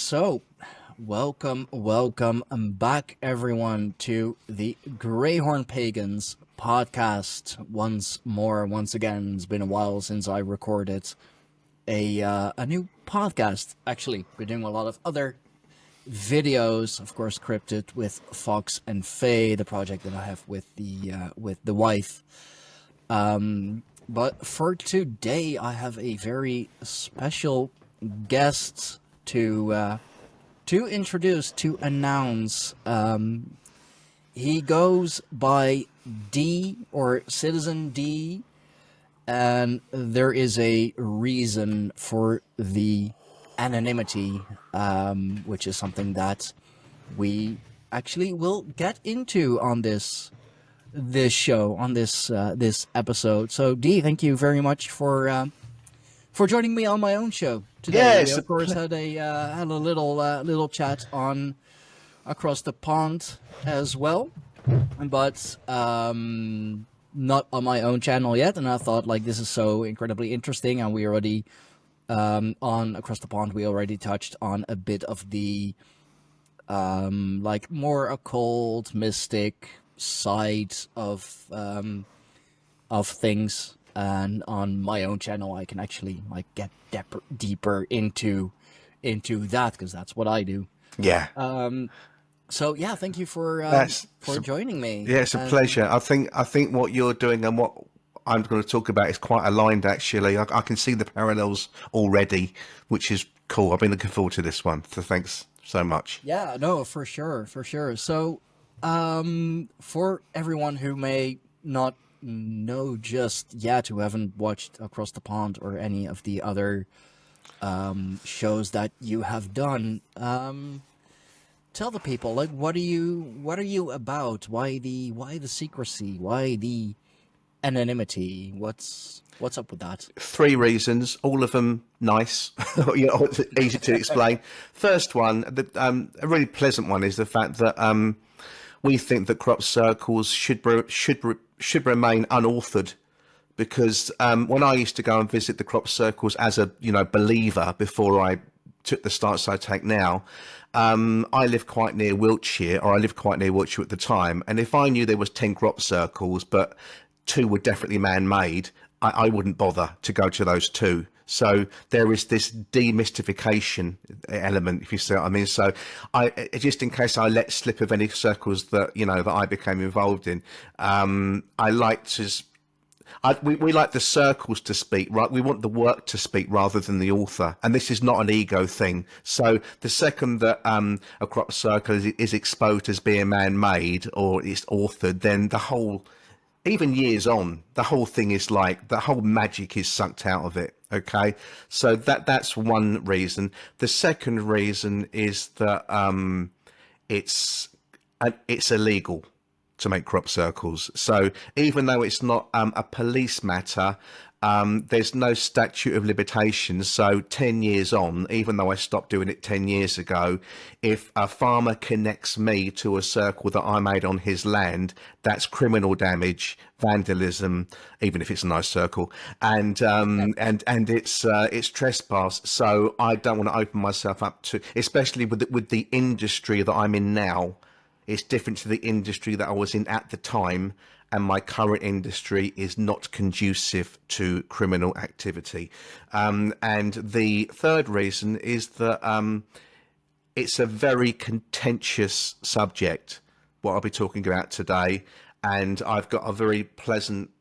So, welcome back, everyone, to the Greyhorn Pagans podcast. Once again, it's been a while since I recorded a new podcast. Actually, we're doing a lot of other videos, of course, scripted with Fox and Faye, the project that I have with the wife. But for today, I have a very special guest to introduce, to announce. He goes by D, or Citizen D, and there is a reason for the anonymity, which is something that we actually will get into on this show, on this episode. So D, thank you very much for joining me on my own show today. We Yes, of course had a little chat on across the pond as well, but not on my own channel yet. And I thought, like, this is so incredibly interesting, and we already on across the pond we already touched on a bit of the like more occult, mystic side of things. And on my own channel, I can actually like get deeper into that, because that's what I do. yeah, So yeah, thank you that's for joining me. yeah, it's a pleasure. I think what you're doing and what I'm going to talk about is quite aligned. Actually, I can see the parallels already, which is cool. I've been looking forward to this one. So thanks so much. Yeah, no, for sure, for sure. So, for everyone who may not know just yet, who haven't watched Across the Pond or any of the other shows that you have done, tell the people, like, what are you about? Why the secrecy? Why the anonymity? What's up with that? Three reasons, all of them nice, it's easy to explain. First one, a really pleasant one, is the fact that we think that crop circles should remain unauthored, because when I used to go and visit the crop circles as a believer before I took the stance I take now, I lived quite near Wiltshire, or I lived quite near Wiltshire at the time, and if I knew there was 10 crop circles but two were definitely man-made, I wouldn't bother to go to those two. So there is this demystification element, if you see what I mean. So just in case I let slip of any circles that that I became involved in, I like to. We like the circles to speak, right? We want the work to speak rather than the author, and this is not an ego thing. So the second that a crop circle is exposed as being man-made or it's authored, then the whole, even years on, the whole thing is like, the whole magic is sucked out of it. Okay, so that's one reason. The second reason is that it's illegal to make crop circles. So even though it's not a police matter, there's no statute of limitations. So 10 years on, even though I stopped doing it 10 years ago, if a farmer connects me to a circle that I made on his land, that's criminal damage, vandalism, even if it's a nice circle, and it's trespass. So I don't want to open myself up to, especially with the industry that I'm in now. It's different to the industry that I was in at the time, and my current industry is not conducive to criminal activity. And the third reason is that it's a very contentious subject, what I'll be talking about today, and I've got a very pleasant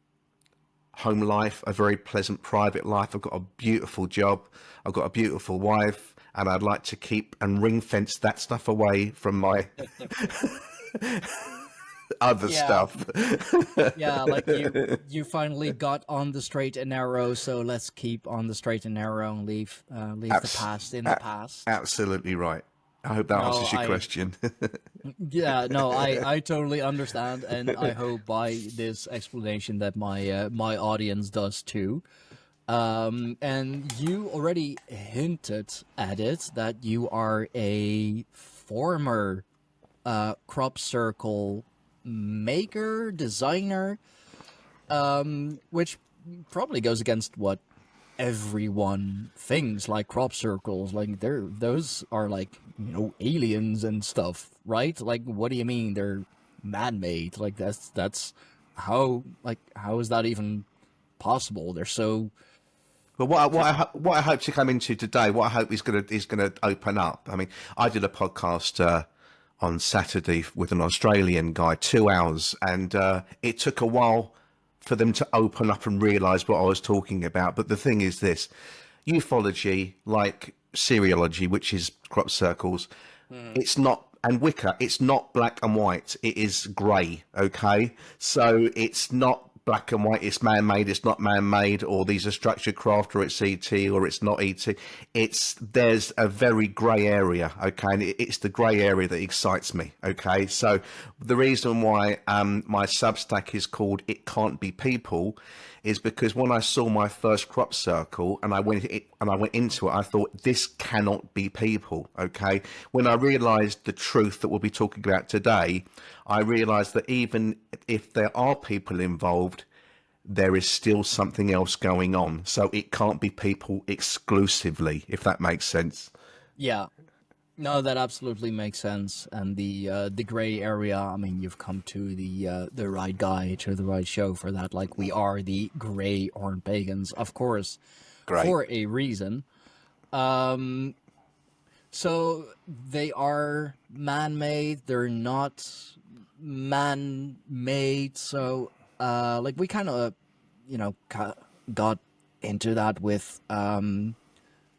home life, a very pleasant private life. I've got a beautiful job, I've got a beautiful wife, and I'd like to keep and ring fence that stuff away from my other stuff. Yeah, like you finally got on the straight and narrow, so let's keep on the straight and narrow and leave the past in the past. Absolutely right. I hope that answers your question. Yeah, no, I totally understand, and I hope by this explanation that my audience does too. And you already hinted at it, that you are a former crop circle maker, designer, which probably goes against what everyone thinks, like crop circles, like those are like, aliens and stuff, right? Like, what do you mean they're man-made? Like, that's how is that even possible? They're so But what I hope to come into today, what I hope is gonna open up. I mean, I did a podcast on Saturday with an Australian guy, 2 hours, and it took a while for them to open up and realise what I was talking about. But the thing is this: ufology, like seriology, which is crop circles, it's not, and Wicca, it's not black and white. It is grey. Okay, so it's not black and white. It's man-made. It's not man-made, or these are structured craft, or it's ET, or it's not ET. There's a very grey area. Okay, and it's the grey area that excites me. Okay, so the reason why my Substack is called "It Can't Be People" is because when I saw my first crop circle and I went into it, I thought, this cannot be people. Okay, when I realised the truth that we'll be talking about today, I realised that even if there are people involved, there is still something else going on. So it can't be people exclusively, if that makes sense. yeah. No, that absolutely makes sense. And the gray area, I mean, you've come to the right guy, to the right show for that. Like, we are the Greyhorn Pagans, of course, Great. for a reason. Um, so they are man-made. They're not man-made. So, like, we kind of, got into that with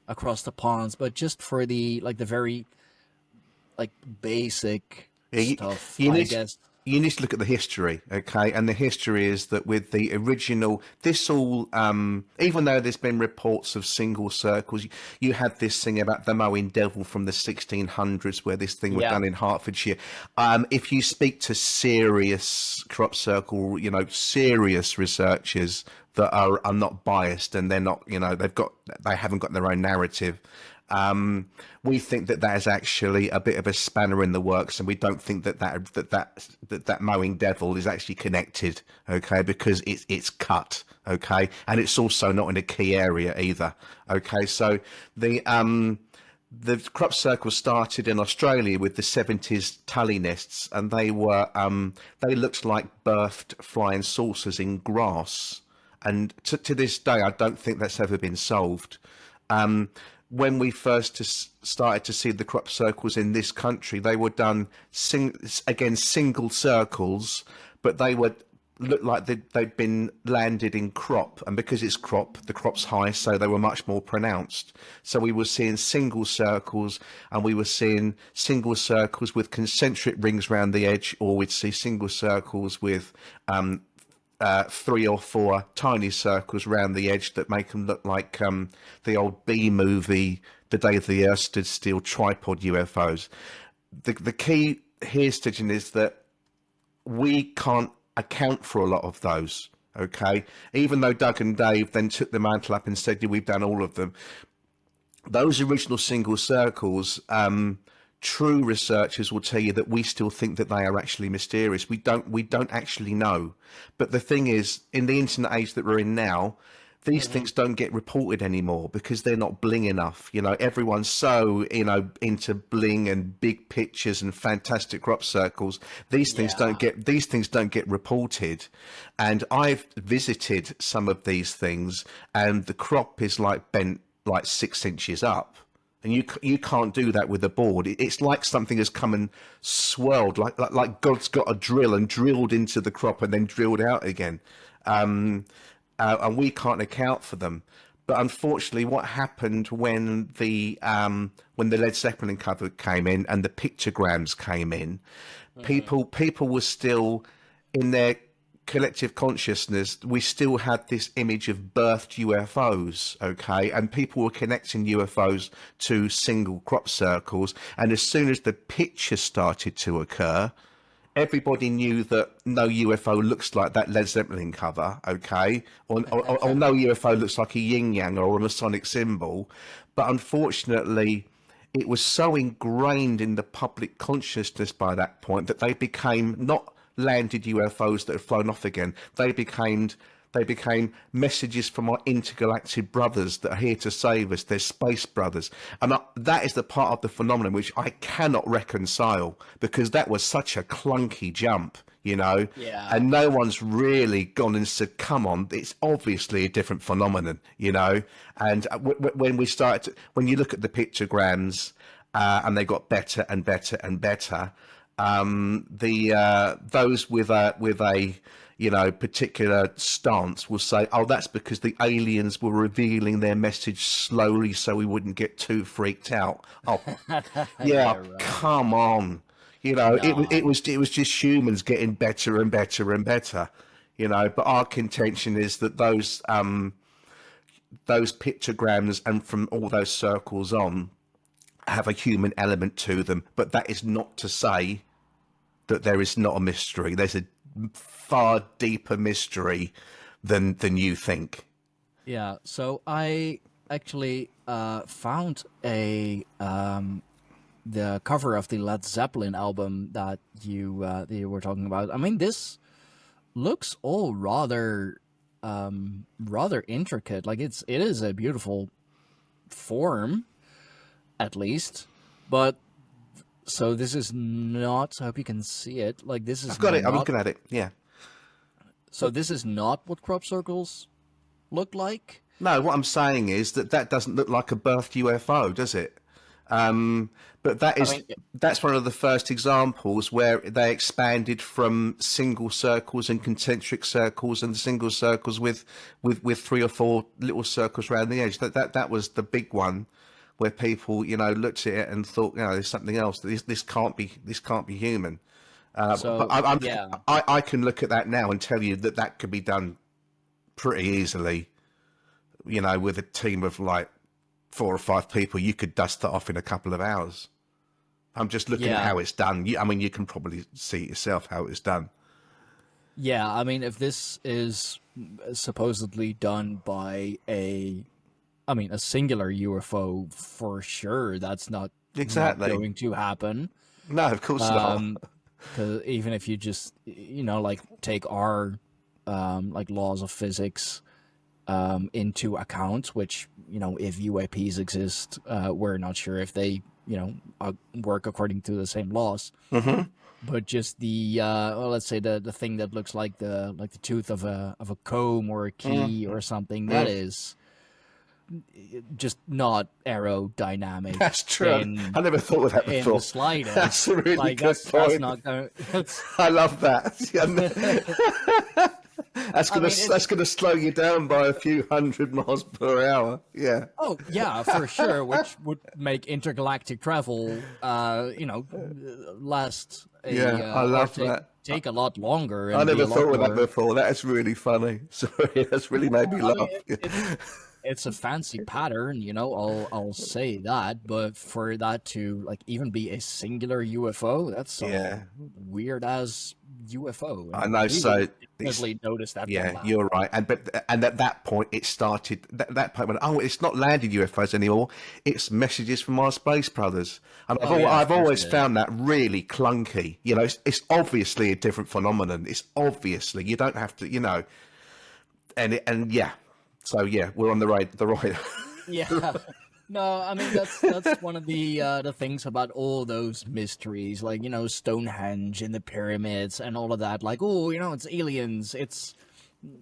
across the ponds, but just for the very like basic Yeah, stuff, you I need guess. you need to look at the history, okay? And the history is that with the original, this all, even though there's been reports of single circles, you had this thing about the mowing devil from the 1600s, where this thing was Yeah, done in Hertfordshire. If you speak to serious crop circle, serious researchers that are not biased, and they're not, they haven't got their own narrative. We think that is actually a bit of a spanner in the works, and we don't think that mowing devil is actually connected, okay? Because it's cut, okay, and it's also not in a key area either, okay? So the crop circle started in Australia with the 70s tully nests, and they looked like birthed flying saucers in grass, and to this day, I don't think that's ever been solved. When we first started to see the crop circles in this country, they were done single circles, but they would look like they'd been landed in crop, and because it's crop, the crop's high, so they were much more pronounced. So we were seeing single circles, and we were seeing single circles with concentric rings around the edge, or we'd see single circles with 3 or 4 tiny circles around the edge that make them look like the old B movie, The Day the Earth Stood Still, tripod UFOs. The key here, Stidgen, is that we can't account for a lot of those, okay? Even though Doug and Dave then took the mantle up and said, yeah, we've done all of them. Those original single circles, true researchers will tell you that we still think that they are actually mysterious. We don't actually know. But the thing is, in the internet age that we're in now, these things don't get reported anymore because they're not bling enough. Everyone's so, into bling and big pictures and fantastic crop circles. These things yeah, don't get reported. And I've visited some of these things, and the crop is like bent like 6 inches up. And you can't do that with a board. It's like something has come and swirled, like God's got a drill and drilled into the crop and then drilled out again. And we can't account for them. But unfortunately, what happened when the Led Zeppelin cover came in and the pictograms came in, people were still in their collective consciousness. We still had this image of birthed UFOs, okay, and people were connecting UFOs to single crop circles. And as soon as the picture started to occur, everybody knew that no UFO looks like that Led Zeppelin cover, okay? Or no UFO looks like a yin yang or a Masonic symbol. But unfortunately, it was so ingrained in the public consciousness by that point that they became not landed UFOs that had flown off again. They became They became messages from our intergalactic brothers that are here to save us. They're space brothers. And that is the part of the phenomenon which I cannot reconcile, because that was such a clunky jump, you know? Yeah. And no one's really gone and said, come on, it's obviously a different phenomenon, you know? And when we started, when you look at the pictograms, and they got better and better and better, those with a you know, particular stance will say, oh, that's because the aliens were revealing their message slowly so we wouldn't get too freaked out. Oh, yeah, right. come on. You know, No. it was just humans getting better and better and better, you know. But our contention is that those pictograms and from all those circles on have a human element to them. But that is not to say that there is not a mystery. There's a far deeper mystery than you think. Yeah, so I actually found the cover of the Led Zeppelin album that you were talking about. I mean, this looks all rather intricate. Like it is a beautiful form, at least. But so this is not. I hope you can see it. Like this is. I've got it. I'm looking at it. Yeah. So this is not what crop circles look like? No, what I'm saying is that doesn't look like a birthed UFO, does it? But that's one of the first examples where they expanded from single circles and concentric circles and single circles with 3 or 4 little circles around the edge. That was the big one where people, you know, looked at it and thought, you know, there's something else. This can't be human. But I can look at that now and tell you that could be done pretty easily. You know, with a team of like 4 or 5 people, you could dust that off in a couple of hours. I'm just looking at how it's done. I mean, you can probably see it yourself how it's done. Yeah, I mean, if this is supposedly done by a singular UFO, for sure, that's not going to happen. No, of course not. Because even if you just, you know, like take our like laws of physics into account, which, you know, if UAPs exist, we're not sure if they, you know, work according to the same laws. Mm-hmm. But just the let's say the thing that looks like the tooth of a comb or a key or something, that is just not aerodynamic. That's true. I never thought of that before. In the slightest. That's a really good point. That's not going. I love that. That's gonna slow you down by a few 100 miles per hour. Yeah. Oh yeah, for sure. Which would make intergalactic travel, you know, last. I love that. Take a lot longer. I never thought of that before. That is really funny. Sorry, that's really made me laugh. It's a fancy pattern, you know. I'll say that, but for that to like even be a singular UFO, that's a weird as UFO. I know. So definitely noticed that. Yeah, you're right. And at that point, it started. That point when it's not landed UFOs anymore. It's messages from our space brothers. And I've always found that really clunky. You know, it's obviously a different phenomenon. It's obviously, you don't have to, you know, and yeah. So yeah, we're on the right. Yeah. No, I mean that's one of the things about all those mysteries, like, you know, Stonehenge and the pyramids and all of that. Like, oh, you know, it's aliens. It's,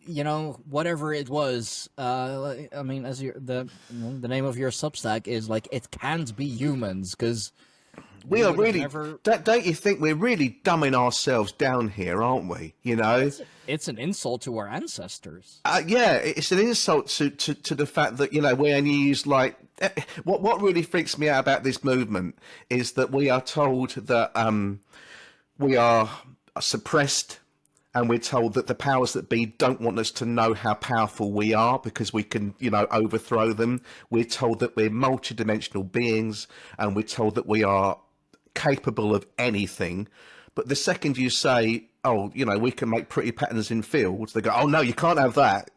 you know, whatever it was. I mean, as the name of your Substack is, like, it can't be humans, because we are really. Don't you think we're really dumbing ourselves down here, aren't we? You know, it's an insult to our ancestors. Yeah, it's an insult to the fact that, you know, we only use like what really freaks me out about this movement is that we are told that we are suppressed, and we're told that the powers that be don't want us to know how powerful we are because we can, you know, overthrow them. We're told that we're multidimensional beings, and we're told that we are capable of anything. But the second you say, oh, you know, we can make pretty patterns in fields, they go, oh no, you can't have that.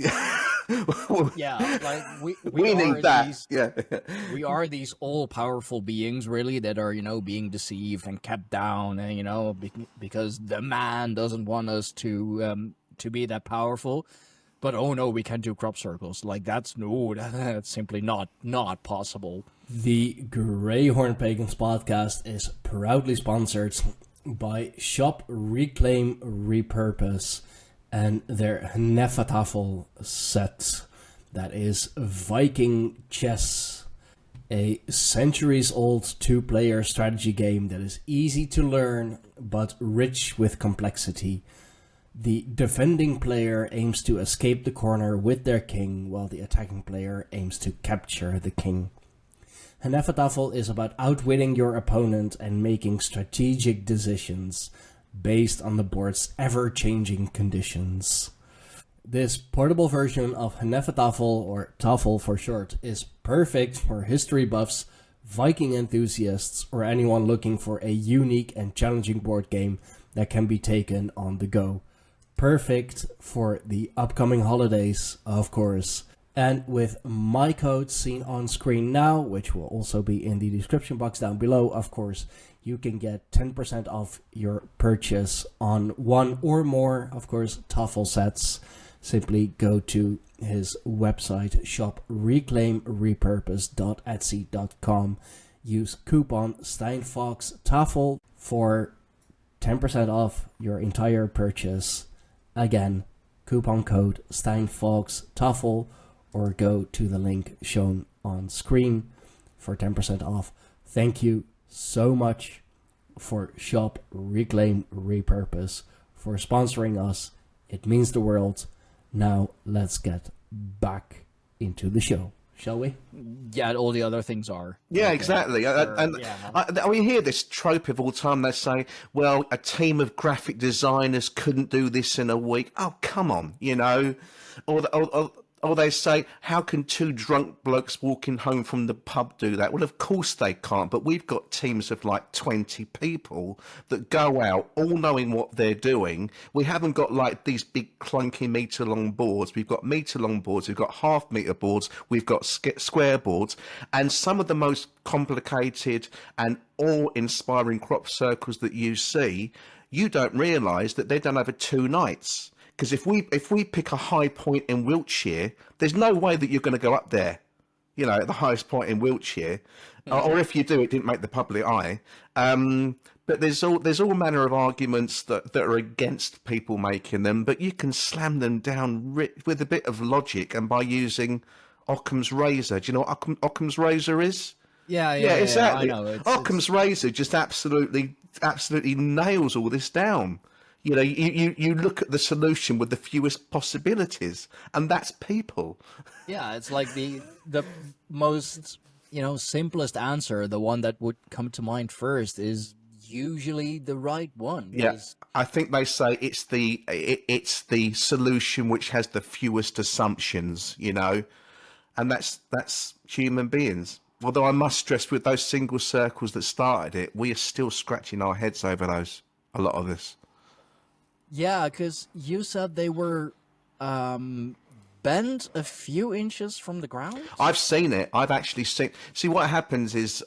Yeah, like we need that. We are these all-powerful beings, really, that are, you know, being deceived and kept down, and, you know, because the man doesn't want us to be that powerful. But oh no, we can't do crop circles. Like that's simply not possible. The Greyhorn Pagans podcast is proudly sponsored by Shop Reclaim Repurpose and their Nefatafel set. That is Viking chess, a centuries-old 2-player strategy game that is easy to learn but rich with complexity. The defending player aims to escape the corner with their king, while the attacking player aims to capture the king. Nefatafel is about outwitting your opponent and making strategic decisions based on the board's ever-changing conditions. This portable version of Nefatafel, or Tafel for short, is perfect for history buffs, Viking enthusiasts, or anyone looking for a unique and challenging board game that can be taken on the go. Perfect for the upcoming holidays, of course. And with my code seen on screen now, which will also be in the description box down below, of course, you can get 10% off your purchase on one or more, of course, Tafel sets. Simply go to his website, shopreclaimrepurpose.etsy.com. Use coupon SteinfoxTafel for 10% off your entire purchase. Again, coupon code SteinfoxTafel, or go to the link shown on screen for 10% off. Thank you so much for Shop Reclaim Repurpose for sponsoring us. It means the world. Now let's get back into the show, shall we? Yeah, all the other things are. Yeah, exactly. And we hear this trope of all the time. They say, well, a team of graphic designers couldn't do this in a week. Oh, come on, Or they say, how can 2 drunk blokes walking home from the pub do that? Well, of course they can't, but we've got teams of like 20 people that go out all knowing what they're doing. We haven't got like these big clunky metre-long boards. We've got metre-long boards, we've got half-metre boards, we've got square boards, and some of the most complicated and awe-inspiring crop circles that you see, you don't realise that they're done over 2 nights. Because if we pick a high point in Wiltshire, there's no way that you're going to go up there, at the highest point in Wiltshire, or if you do, it didn't make the public eye. But there's all manner of arguments that are against people making them, but you can slam them down with a bit of logic and by using Occam's razor. Do you know what Occam's razor is? Yeah, exactly. I know. Occam's razor just absolutely nails all this down. You look at the solution with the fewest possibilities, and that's people. Yeah, it's like the most, simplest answer, the one that would come to mind first, is usually the right one. Yeah, I think they say it's the solution which has the fewest assumptions, and that's human beings. Although I must stress, with those single circles that started it, we are still scratching our heads over those, a lot of this. Yeah, because you said they were bent a few inches from the ground? I've seen it. I've actually seen... See, what happens is...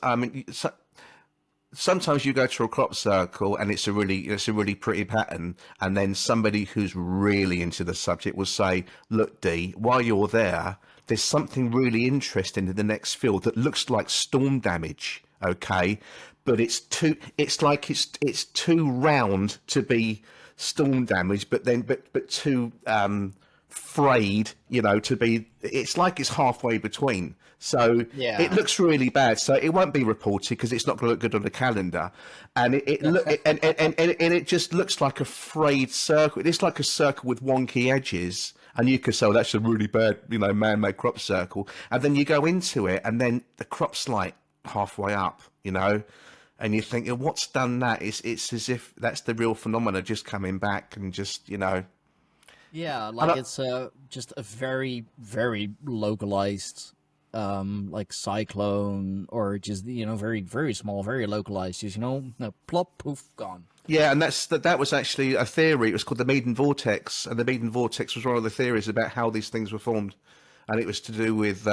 sometimes you go to a crop circle and it's a really pretty pattern, and then somebody who's really into the subject will say, look, D, while you're there, there's something really interesting in the next field that looks like storm damage, okay? But it's too round to be storm damage, but too frayed, to be... It's like it's halfway between. So yeah. It looks really bad. So it won't be reported because it's not going to look good on the calendar, and it just looks like a frayed circle. It's like a circle with wonky edges, and you could say, well, that's a really bad, man-made crop circle. And then you go into it, and then the crop's like halfway up, and you think, what's done that? It's as if that's the real phenomena just coming back and just, Yeah, like it's just a very, very localized, like cyclone, or just, very, very small, very localized, just, plop, poof, gone. Yeah, and that was actually a theory. It was called the Medan Vortex, and the Medan Vortex was one of the theories about how these things were formed. And it was to do with...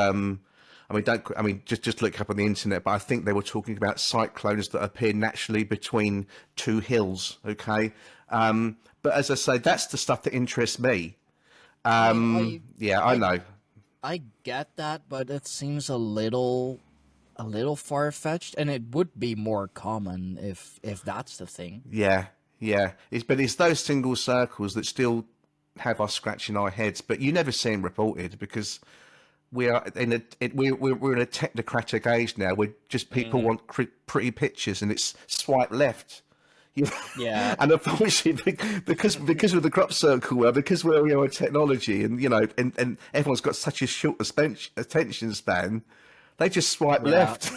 just look up on the internet, but I think they were talking about cyclones that appear naturally between 2 hills, okay? But as I say, that's the stuff that interests me. Yeah, I know. I get that, but it seems a little far fetched, and it would be more common if that's the thing. Yeah, yeah. But it's those single circles that still have us scratching our heads. But you never see them reported because we are in we're in a technocratic age now. Where just people want pretty pictures, and it's swipe left. You Yeah. and unfortunately, because of the crop circle, because we're in technology, and and everyone's got such a short attention span, they just swipe Yeah. left.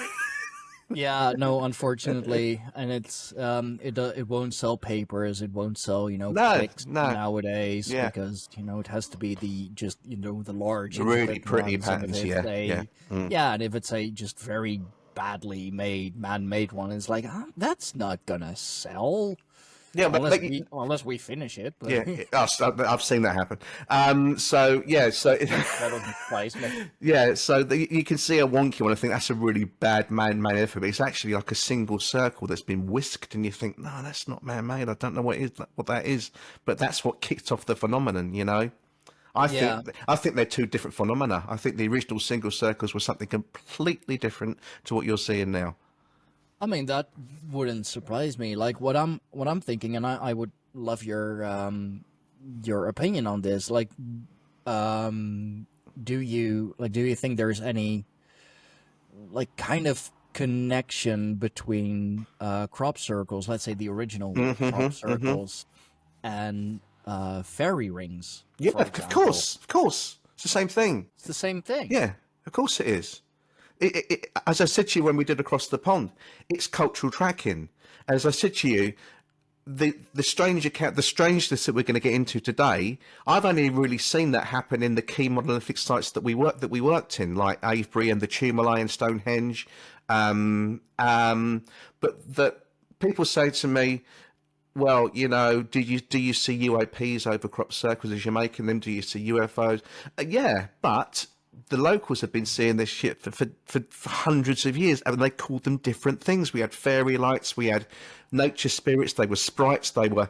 Yeah, no, unfortunately, and it won't sell papers, it won't sell, No, clicks no. nowadays Yeah. because, it has to be the large Really intricate pretty ones, and if patterns. it's Yeah. yeah, and if it's a just very badly made, man-made one, it's like, that's not gonna sell Yeah, but unless we finish it, but yeah, I've seen that happen. So yeah, that doesn't surprise me. yeah, so you can see a wonky one. I think that's a really bad man-made effort. But it's actually like a single circle that's been whisked, and you think, no, that's not man-made. I don't know what that is, but that's what kicked off the phenomenon. I Yeah. think they're two different phenomena. I think the original single circles were something completely different to what you're seeing now. I mean, that wouldn't surprise me. Like what I'm thinking, and I would love your opinion on this. Like, do you think there's any like kind of connection between crop circles, let's say the original crop circles, and fairy rings, Yeah, for of example? course, it's the same thing. It's the same thing. Yeah, of course it is. As I said to you when we did Across the Pond, it's cultural tracking. As I said to you, the strangeness that we're going to get into today, I've only really seen that happen in the key monolithic sites that we worked in, like Avebury and the Tourmaline and Stonehenge. But that people say to me, well, do you see UAPs over crop circles as you're making them? Do you see UFOs? Yeah, but the locals have been seeing this shit for hundreds of years, and they called them different things. We had fairy lights, we had nature spirits, they were sprites, they were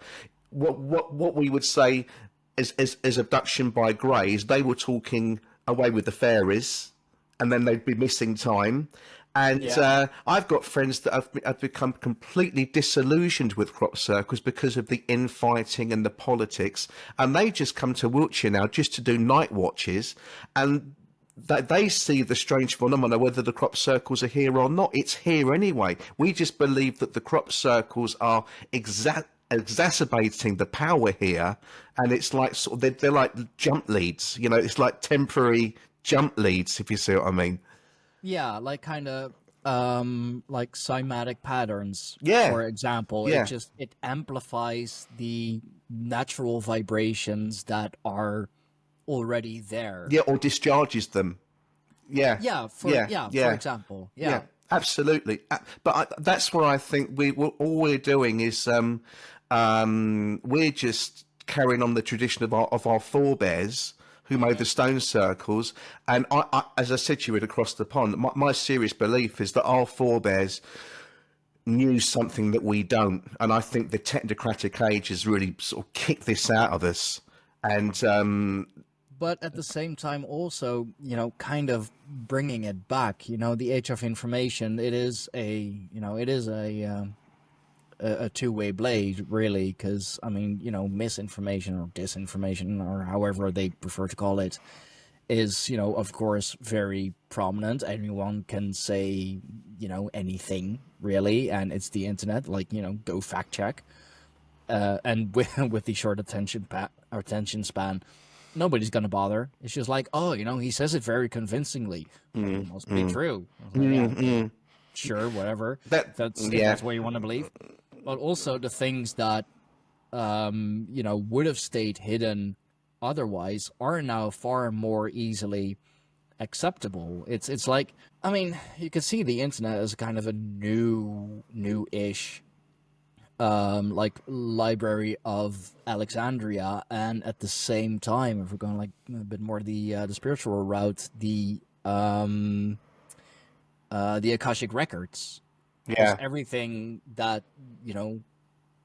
what we would say as abduction by greys. They were talking away with the fairies, and then they'd be missing time. And Yeah. I've got friends that have become completely disillusioned with crop circles because of the infighting and the politics, and they just come to Wiltshire now just to do night watches, and that they see the strange phenomena, whether the crop circles are here or not. It's here anyway. We just believe that the crop circles are exacerbating the power here, and it's like they're like jump leads. It's like temporary jump leads, if you see what I mean. Yeah, like kind of like cymatic patterns, Yeah. for example. Yeah. It amplifies the natural vibrations that are already there. Yeah, or discharges them. Yeah. Yeah, for example. Yeah. Yeah, absolutely. But that's where I think all we're doing is we're just carrying on the tradition of our forebears who made the stone circles. And as I said to you across the pond, my serious belief is that our forebears knew something that we don't. And I think the technocratic age has really sort of kicked this out of us. And But at the same time, also, kind of bringing it back. The age of information. It is a two-way blade, really, because I mean, misinformation or disinformation or however they prefer to call it is, of course, very prominent. Anyone can say, anything really, and it's the internet. Like, go fact check. And with the short attention span, nobody's gonna bother. It's just like, oh, he says it very convincingly. It must be true. I was like, yeah, sure, whatever. That's what you want to believe. But also the things that would have stayed hidden otherwise are now far more easily acceptable. It's like, I mean, you can see the internet as kind of a new-ish like Library of Alexandria, and at the same time, if we're going like a bit more the spiritual route, the Akashic records. yeah, Everything that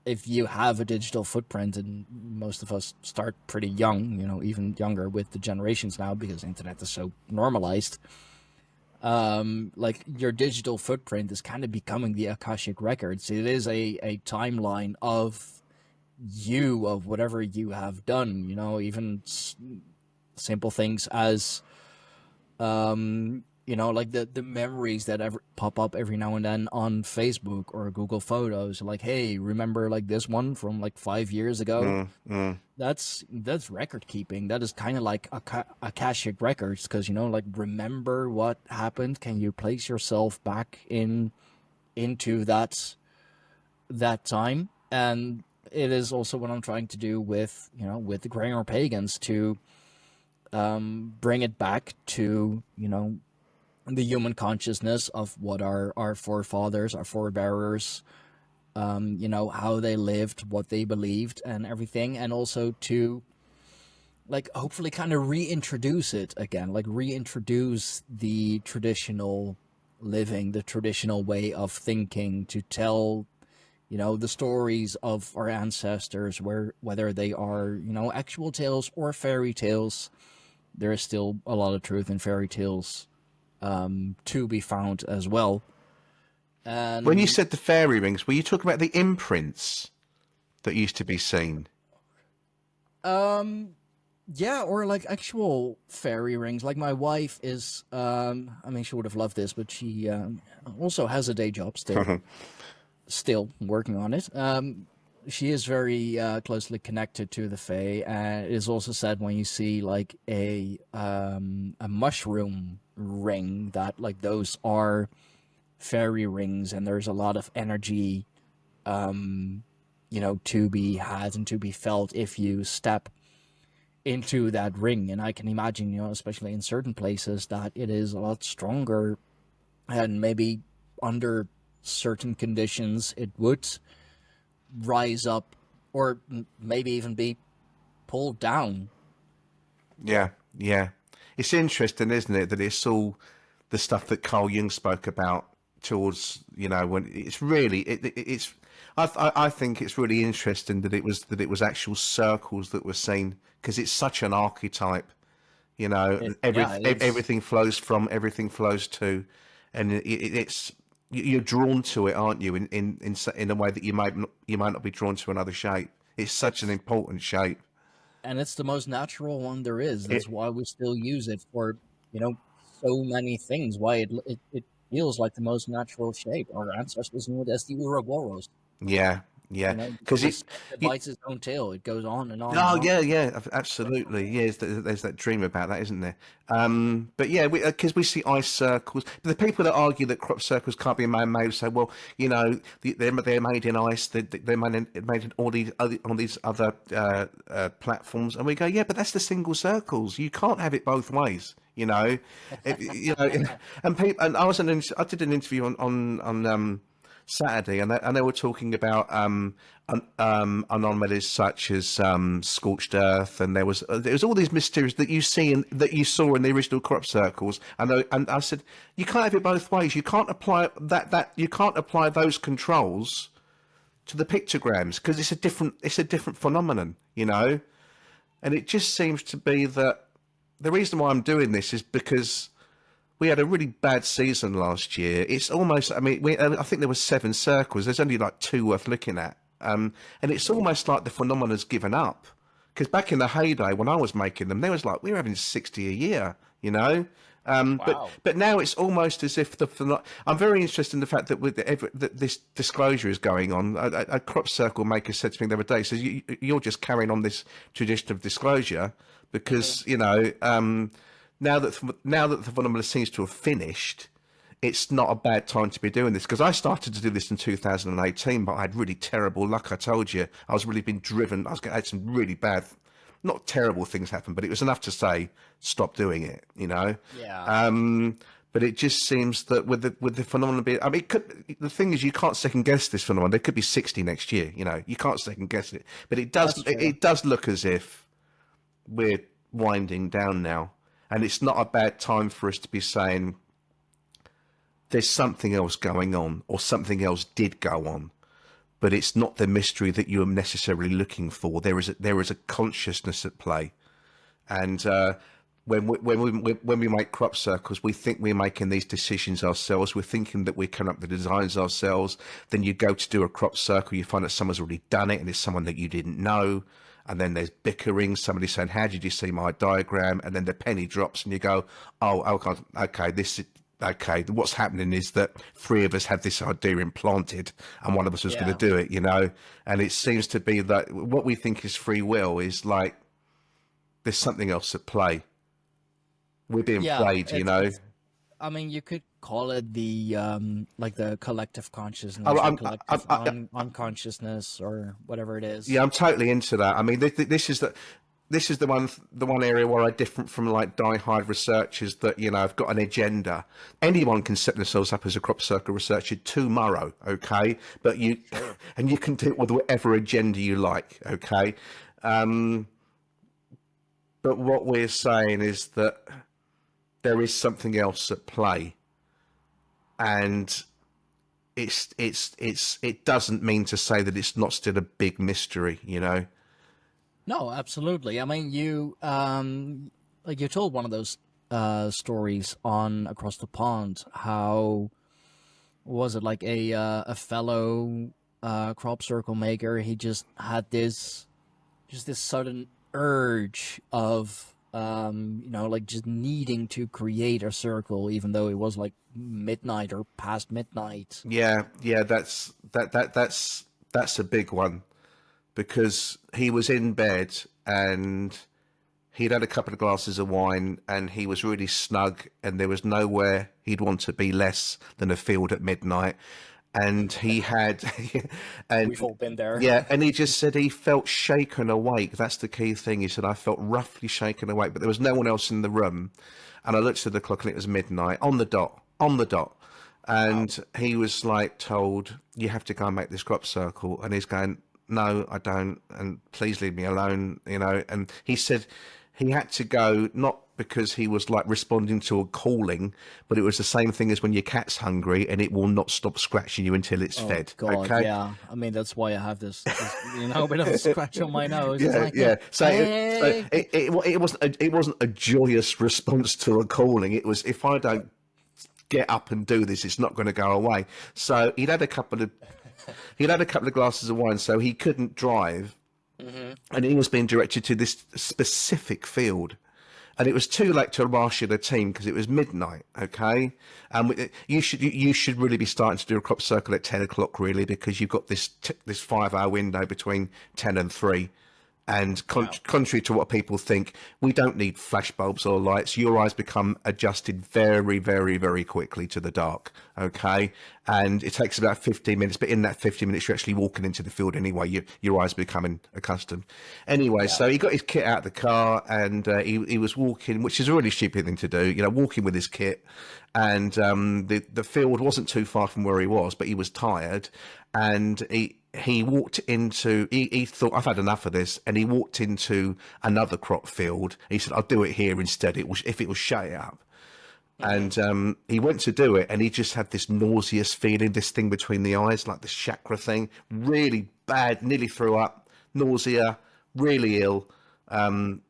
if you have a digital footprint, and most of us start pretty young, even younger with the generations now because the internet is so normalized. Like your digital footprint is kind of becoming the Akashic records. It is a timeline of you, of whatever you have done. Even simple things as like the memories that pop up every now and then on Facebook or Google Photos, like, hey, remember like this one from like 5 years ago? That's record keeping. That is kind of like Akashic records, because like, remember what happened. Can you place yourself back into that time? And it is also what I'm trying to do with the Greyhorn Pagans, to bring it back to the human consciousness of what our forefathers, our forebearers, how they lived, what they believed, and everything, and also to like hopefully kind of reintroduce it again, like reintroduce the traditional living, the traditional way of thinking, to tell the stories of our ancestors, whether they are actual tales or fairy tales. There is still a lot of truth in fairy tales to be found as well. And when you said the fairy rings, were you talking about the imprints that used to be seen? Yeah, or like actual fairy rings. Like my wife is, she would have loved this, but she also has a day job still working on it. She is very closely connected to the Fae, and it is also said when you see like a mushroom ring, that like those are fairy rings, and there's a lot of energy to be had and to be felt if you step into that ring. And I can imagine, especially in certain places, that it is a lot stronger, and maybe under certain conditions it would rise up, or maybe even be pulled down. Yeah. It's interesting, isn't it, that it's all the stuff that Carl Jung spoke about towards, when it's really it's. I think it's really interesting that it was actual circles that were seen, because it's such an archetype. Everything flows from, everything flows to, and it's you're drawn to it, aren't you? In a way that you might not be drawn to another shape. It's such an important shape, and it's the most natural one there is. That's why we still use it for so many things. Why it feels like the most natural shape. Our ancestors knew it as the Ouroboros. Yeah, because it bites its own tail. It goes on and on. Oh, and on. yeah, absolutely. Yeah, there's that dream about that, isn't there? But yeah, because we see ice circles. But the people that argue that crop circles can't be man-made say, well, they're made in ice. They're made in all these other platforms, and we go, yeah, but that's the single circles. You can't have it both ways. And people. And I did an interview on Saturday, and they were talking about anomalies such as scorched earth, and there was all these mysteries that you saw in the original crop circles, and I said, you can't have it both ways. You can't apply you can't apply those controls to the pictograms, because it's a different phenomenon, and it just seems to be that the reason why I'm doing this is because we had a really bad season last year. It's almost, I think there were 7 circles. There's only like 2 worth looking at. And it's almost like the phenomena's given up. Because back in the heyday, when I was making them, there was like, we were having 60 a year, Wow. But now it's almost as if I'm very interested in the fact that that this disclosure is going on. A crop circle maker said to me the other day, says, you're just carrying on this tradition of disclosure because, now that the phenomenon seems to have finished, it's not a bad time to be doing this. Because I started to do this in 2018, but I had really terrible luck. I told you, I was really being driven. I had some really bad, not terrible things happen, but it was enough to say stop doing it. Yeah. But it just seems that with the phenomenon being, the thing is, you can't second guess this phenomenon. There could be 60 next year. You can't second guess it. But it does look as if we're winding down now. And it's not a bad time for us to be saying there's something else going on, or something else did go on. but it's not the mystery that you are necessarily looking for. There is a consciousness at play, and when we make crop circles, we think we're making these decisions ourselves. We're thinking that we're coming up with the designs ourselves. Then you go to do a crop circle, you find that someone's already done it, and it's someone that you didn't know. And then there's bickering. Somebody saying, "How did you see my diagram?" And then the penny drops, and you go, "Oh, okay, okay, what's happening is that three of us had this idea implanted and one of us was going to do it, you know." And it seems to be that what we think is free will is like there's something else at play. We're being played, you know. I mean, you could call it the like the collective consciousness, Oh, or collective unconsciousness, or whatever it is. Yeah, I'm totally into that. I mean, this is the one area where I different from like diehard researchers that, you know, have got an agenda. Anyone can set themselves up as a crop circle researcher tomorrow, okay? But you and you can do it with whatever agenda you like, okay? But what we're saying is that there is something else at play, and it doesn't mean to say that it's not still a big mystery, you know. No, absolutely. I mean, you like you told one of those stories on Across the Pond. How was it, like a fellow crop circle maker? He just had this sudden urge of you know, like just needing to create a circle, even though it was like midnight or past midnight. Yeah, that's a big one, because he was in bed and he'd had a couple of glasses of wine and he was really snug, and there was nowhere he'd want to be less than a field at midnight. And he had, and We've all been there. yeah, and he just said he felt shaken awake. That's the key thing. He said, I felt roughly shaken awake, but there was no one else in the room. And I looked at the clock and it was midnight, on the dot. And he was like told, you have to go and make this crop circle. And he's going, no, I don't. And please leave me alone, you know. And he said he had to go, not because he was like responding to a calling, but it was the same thing as when your cat's hungry and it will not stop scratching you until it's fed. God, okay. Yeah. I mean, that's why I have this you know, bit of a scratch on my nose. It's like, Yeah. So, hey. it wasn't a joyous response to a calling. It was, if I don't get up and do this, it's not going to go away. So he'd had a couple of glasses of wine, so he couldn't drive, and he was being directed to this specific field. And it was too late to marshal a team because it was midnight. Okay, you should really be starting to do a crop circle at 10 o'clock, really, because you've got this 5-hour window between 10 and 3. And contrary to what people think, we don't need flashbulbs or lights. Your eyes become adjusted very, very, very quickly to the dark, okay? And it takes about 15 minutes, but in that 15 minutes, you're actually walking into the field anyway. Your eyes becoming accustomed. Anyway, so he got his kit out of the car, and he was walking, which is a really stupid thing to do, you know, walking with his kit. And the field wasn't too far from where he was, but he was tired, and he walked into, he thought, I've had enough of this, and he walked into another crop field. He said, I'll do it here instead, if it will shut it up. And he went to do it, and he just had this nauseous feeling, this thing between the eyes, like this chakra thing, really bad, nearly threw up, nausea, really ill. He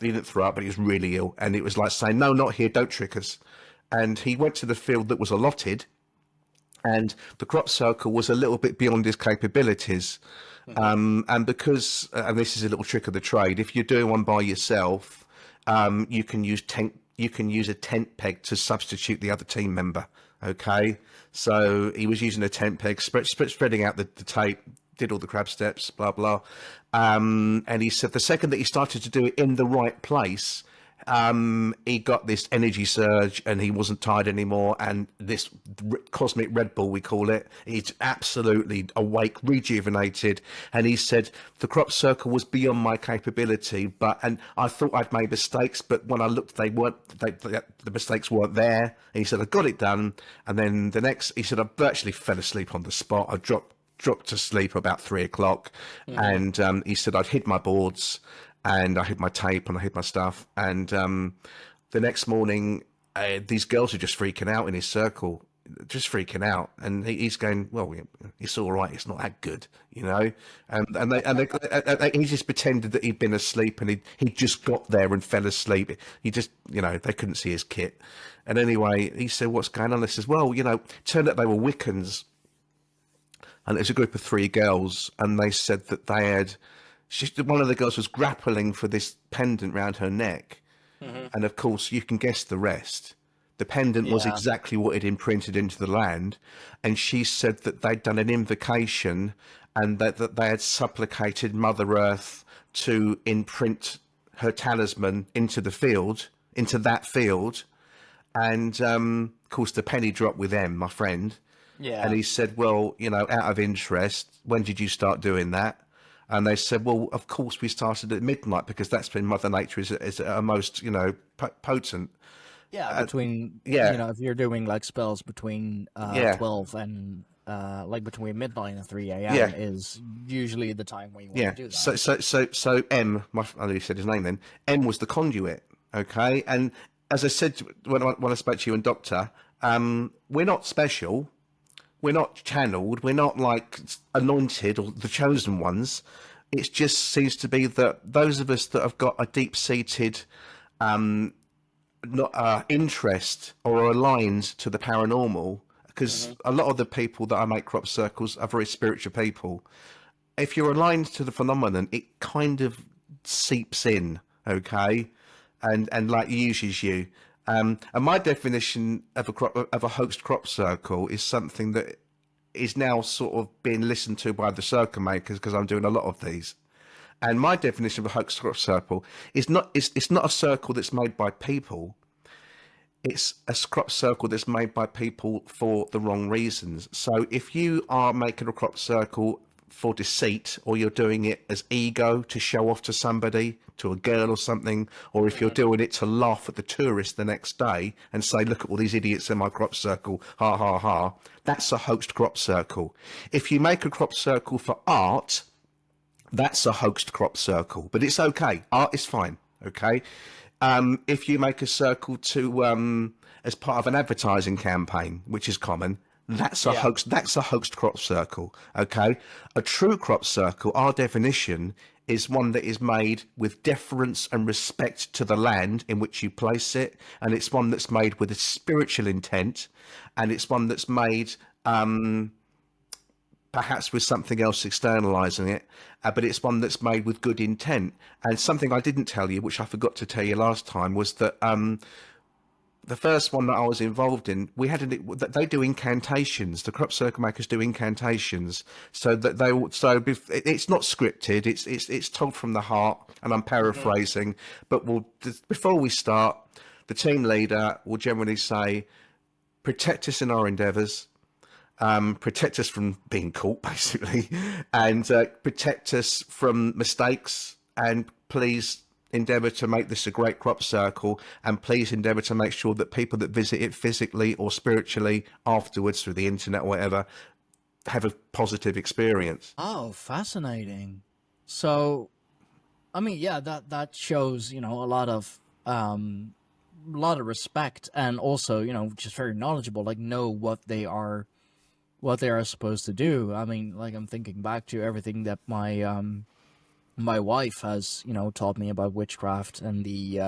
didn't throw up, but he was really ill. And it was like saying, no, not here, don't trick us. And he went to the field that was allotted, and the crop circle was a little bit beyond his capabilities. And because, and this is a little trick of the trade, if you're doing one by yourself, you can use a tent peg to substitute the other team member. Okay, so he was using a tent peg, spreading out the tape, did all the crab steps, blah blah. And he said the second that he started to do it in the right place, he got this energy surge and he wasn't tired anymore, and this cosmic Red Bull, we call it, he's absolutely awake, rejuvenated. And he said the crop circle was beyond my capability, and I thought I'd made mistakes, but when I looked, the mistakes weren't there. And he said I got it done. And then he said I virtually fell asleep on the spot. I dropped to sleep about 3 o'clock. And he said I'd hid my boards, and I hid my tape, and I hid my stuff. And the next morning, these girls were just freaking out in his circle. just freaking out, and he's going, well, it's all right, it's not that good, you know. And he just pretended that he'd been asleep, and he just got there and fell asleep. He just, you know, they couldn't see his kit. And anyway, he said, what's going on? I says, well, you know, turned out they were Wiccans, and it was a group of 3 girls, and they said that they had, one of the girls was grappling for this pendant round her neck, and of course you can guess the rest. The pendant was exactly what had imprinted into the land, and she said that they'd done an invocation, and that they had supplicated Mother Earth to imprint her talisman into the field, into that field, and of course the penny dropped with them, my friend. Yeah. And he said, well, you know, out of interest, when did you start doing that? And they said, well, of course we started at midnight, because that's when Mother Nature is at her most, you know, potent. Yeah, between, yeah. you know, if you're doing like spells between 12 and like between midnight and 3 a.m. is usually the time when you want to do that. So M, I know you said his name then, M was the conduit, okay? And as I said when I spoke to you and Doctor, we're not special, we're not channeled, we're not like anointed or the chosen ones. It just seems to be that those of us that have got a deep-seated interest or are aligned to the paranormal, because a lot of the people that I make crop circles are very spiritual people. If you're aligned to the phenomenon, it kind of seeps in, okay, and like uses you. And my definition of a hoaxed crop circle is something that is now sort of being listened to by the circle makers, because I'm doing a lot of these. And my definition of a hoax crop circle is it's not a circle that's made by people. It's a crop circle that's made by people for the wrong reasons. So if you are making a crop circle for deceit, or you're doing it as ego to show off to somebody, to a girl or something, or if you're doing it to laugh at the tourist the next day and say, look at all these idiots in my crop circle, ha ha ha, that's a hoaxed crop circle. If you make a crop circle for art, that's a hoaxed crop circle, but it's okay. Art is fine, okay? If you make a circle to as part of an advertising campaign, which is common, that's a hoax. That's a hoaxed crop circle, okay? A true crop circle, our definition, is one that is made with deference and respect to the land in which you place it, and it's one that's made with a spiritual intent, and it's one that's made perhaps with something else externalizing it, but it's one that's made with good intent. And something I didn't tell you, which I forgot to tell you last time, was that the first one that I was involved in, they do incantations. The crop circle makers do incantations, so that it's not scripted. It's told from the heart, and I'm paraphrasing. But before we start, the team leader will generally say, "Protect us in our endeavours." Protect us from being caught, basically, and protect us from mistakes, and please endeavour to make this a great crop circle, and please endeavour to make sure that people that visit it physically or spiritually afterwards through the internet or whatever have a positive experience. Oh, fascinating. So, I mean, yeah, that shows, you know, a lot of respect, and also, you know, just very knowledgeable, like know what they are supposed to do. I mean, like, I'm thinking back to everything that my wife has, you know, taught me about witchcraft and the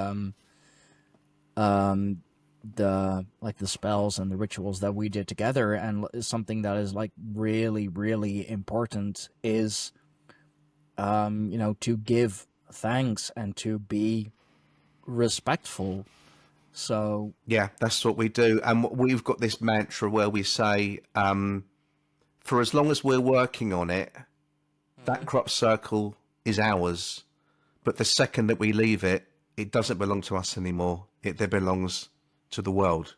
spells and the rituals that we did together. And something that is like really, really important is, you know, to give thanks and to be respectful. So yeah, that's what we do. And we've got this mantra where we say, for as long as we're working on it, that crop circle is ours. But the second that we leave it, it doesn't belong to us anymore. It belongs to the world.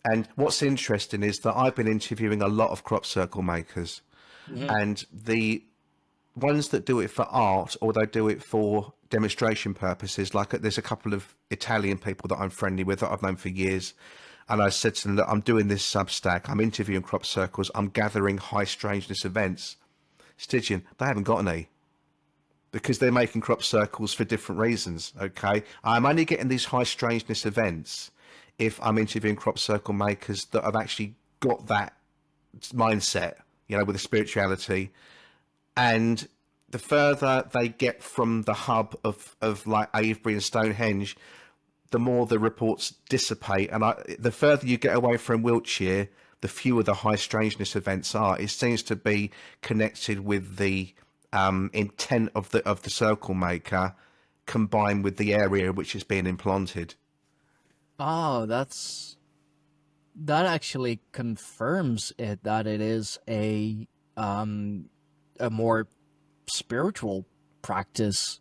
And what's interesting is that I've been interviewing a lot of crop circle makers, and the ones that do it for art, or they do it for demonstration purposes, like there's a couple of Italian people that I'm friendly with that I've known for years, and I said to them that I'm doing this Substack, I'm interviewing crop circles, I'm gathering high strangeness events. Stygian, they haven't got any, because they're making crop circles for different reasons, okay? I'm only getting these high strangeness events if I'm interviewing crop circle makers that have actually got that mindset, you know, with the spirituality. And the further they get from the hub of like Avebury and Stonehenge, the more the reports dissipate. And the further you get away from Wiltshire, the fewer the high strangeness events are. It seems to be connected with the intent of the circle maker, combined with the area which is being implanted. Oh, that actually confirms it, that it is a more spiritual practice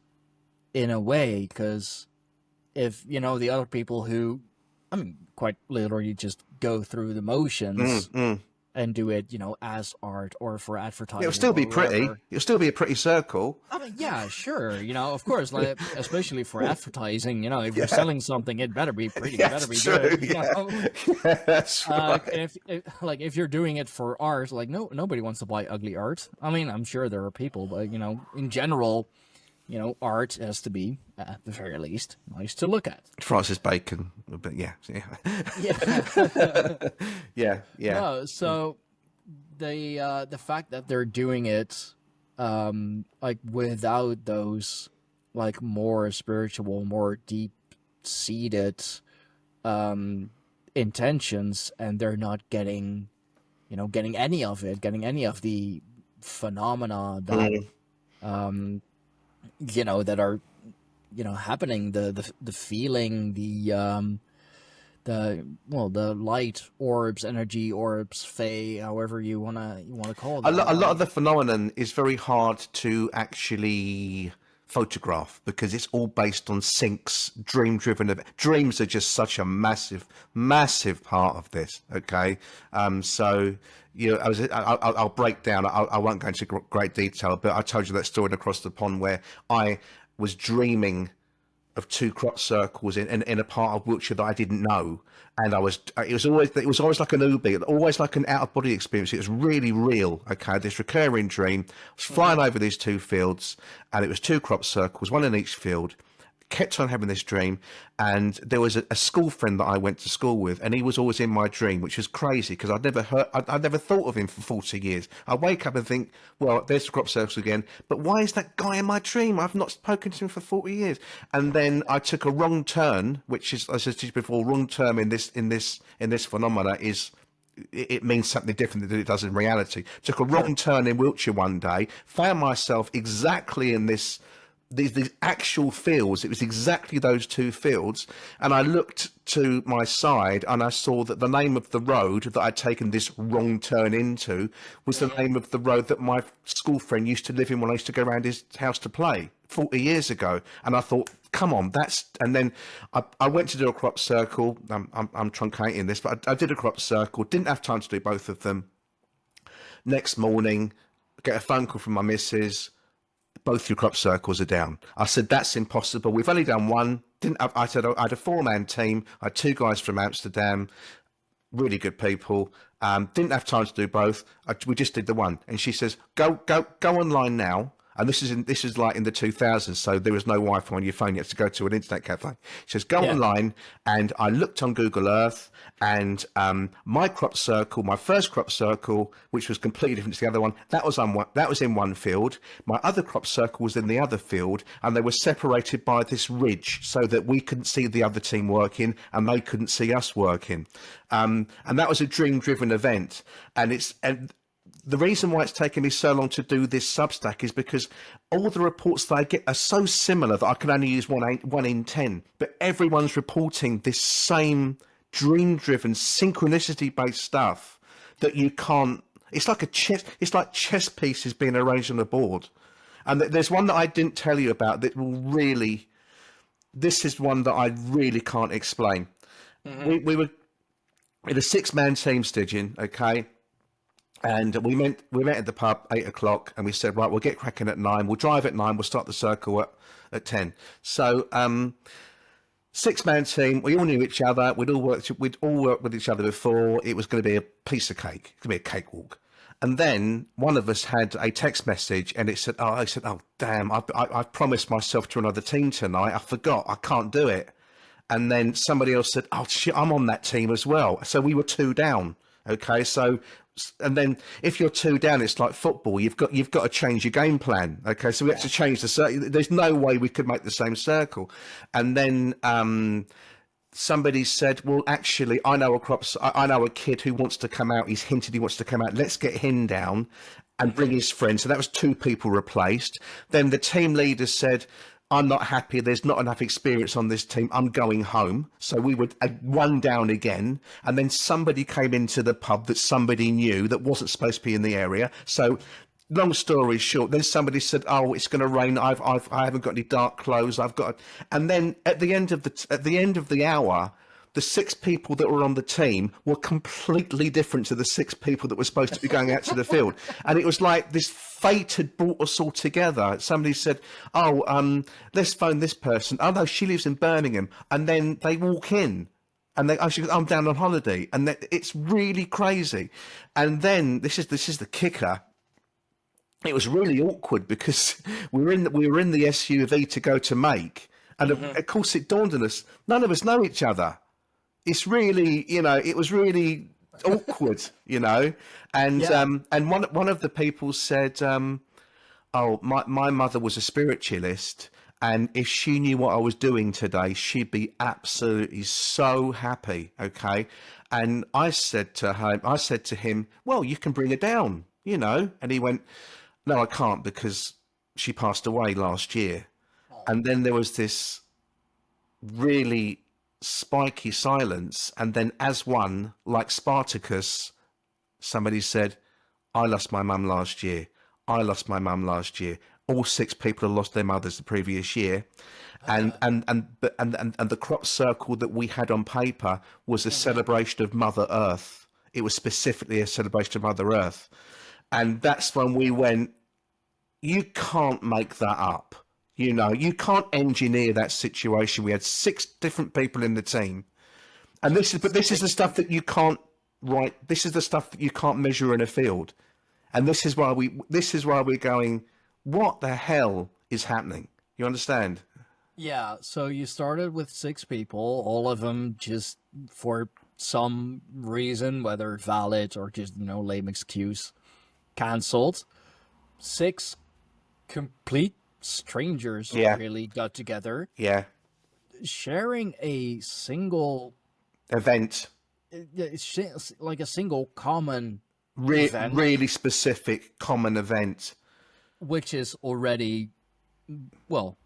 in a way, because if, you know, the other people who, I mean, quite literally just go through the motions and do it, you know, as art or for advertising. It'll still be pretty. Whatever. It'll still be a pretty circle. I mean, yeah, sure. You know, of course, like, especially for advertising, you know, if you're selling something, it better be pretty, it better be good. You know? Yeah, that's right. And if you're doing it for art, like, nobody wants to buy ugly art. I mean, I'm sure there are people, but, you know, in general, you know, art has to be, at the very least, nice to look at. Francis Bacon, but yeah. Yeah. Yeah. No, so the fact that they're doing it like without those like more spiritual, more deep seated intentions, and they're not getting any of it, getting any of the phenomena that you know, that are, you know, happening, the feeling, the light orbs, energy orbs, fae, however you wanna call them. A lot of the phenomenon is very hard to actually photograph because it's all based on syncs, dream-driven. Dreams are just such a massive part of this. Okay, so you know, I'll break down. I won't go into great detail, but I told you that story across the pond where I was dreaming of two crop circles in a part of Wiltshire that I didn't know, and it was always like an ubi, always like an out of body experience. It was really real. Okay, this recurring dream. I was flying over these two fields, and it was two crop circles, one in each field. Kept on having this dream, and there was a school friend that I went to school with, and he was always in my dream, which was crazy because I'd never thought of him for 40 years. I wake up and think, well, there's the crop circles again, but why is that guy in my dream? I've not spoken to him for 40 years. And then I took a wrong turn, which is, as I said to you before, wrong turn in this phenomena is, it means something different than it does in reality. Took a wrong turn in Wiltshire one day, found myself exactly in these actual fields. It was exactly those two fields, and I looked to my side and I saw that the name of the road that I'd taken this wrong turn into was the name of the road that my school friend used to live in when I used to go around his house to play 40 years ago. And I thought, come on, and then I went to do a crop circle. I'm truncating this, but I did a crop circle, didn't have time to do both of them. Next morning, get a phone call from my missus. Both your crop circles are down. I said, that's impossible. We've only done one. I said I had a 4-man team. I had 2 guys from Amsterdam, really good people. Didn't have time to do both. We just did the one. And she says, go online now. And this is like in the 2000s, so there was no Wi-Fi on your phone. You had to go to an internet cafe. She says, go online. And I looked on Google Earth, and my crop circle, my first crop circle, which was completely different to the other one, that was in one field. My other crop circle was in the other field, and they were separated by this ridge so that we couldn't see the other team working and they couldn't see us working. And that was a dream-driven event. And the reason why it's taken me so long to do this Substack is because all the reports that I get are so similar that I can only use one in 10. But everyone's reporting this same dream-driven, synchronicity-based stuff that you can't. It's like chess pieces being arranged on a board. And there's one that I didn't tell you about that will really. This is one that I really can't explain. Mm-hmm. We were in a 6-man team, Stygian, okay. And we met at the pub 8 o'clock, and we said, right, we'll get cracking at 9. We'll drive at 9. We'll start the circle at 10. So 6-man team. We all knew each other. We'd all worked with each other before. It was going to be a piece of cake. It was going to be a cakewalk. And then one of us had a text message, and it said, oh damn, I promised myself to another team tonight. I forgot. I can't do it. and then somebody else said, "Oh shit, I'm on that team as well." So we were 2 down. Okay, so and then if you're 2 down, it's like football. You've got to change your game plan. Okay, so we had to change the circle. There's no way we could make the same circle, and then somebody said, "Well, actually, I know a kid who wants to come out. He's hinted he wants to come out. Let's get him down and bring his friend." So that was 2 people replaced. Then the team leader said, "I'm not happy. There's not enough experience on this team. I'm going home." So we were 1 down again. And then somebody came into the pub that somebody knew that wasn't supposed to be in the area. So long story short, then somebody said, "Oh, it's going to rain. I haven't got any dark clothes. I've got," and then at the end of the hour, the 6 people that were on the team were completely different to the 6 people that were supposed to be going out to the field. And it was like this fate had brought us all together. Somebody said, "Oh, let's phone this person. Oh no, she lives in Birmingham." And then they walk in and she goes, "I'm down on holiday." And it's really crazy. And then this is the kicker. It was really awkward because we were in the SUV to go to Make. And of course it dawned on us, none of us know each other. It's really, it was really awkward, and and one of the people said, "Oh, my mother was a spiritualist, and if she knew what I was doing today, she'd be absolutely so happy." Okay, and I said to him, "Well, you can bring her down, and he went, "No, I can't because she passed away last year." And then there was this really spiky silence, and then as one, like Spartacus, somebody said, "I lost my mum last year. I lost my mum last year." All 6 people had lost their mothers the previous year, and the crop circle that we had on paper was a celebration of Mother Earth. It was specifically a celebration of Mother Earth, and that's when we went, "You can't make that up. You can't engineer that situation." We had 6 different people in the team, and this is the stuff that you can't write. This is the stuff that you can't measure in a field, and this is why we're going, what the hell is happening? You understand? Yeah, so you started with 6 people, all of them just for some reason, whether valid or just, lame excuse, cancelled. 6 complete strangers really got together, sharing a single event, like a single common event, really specific common event, which is already, well,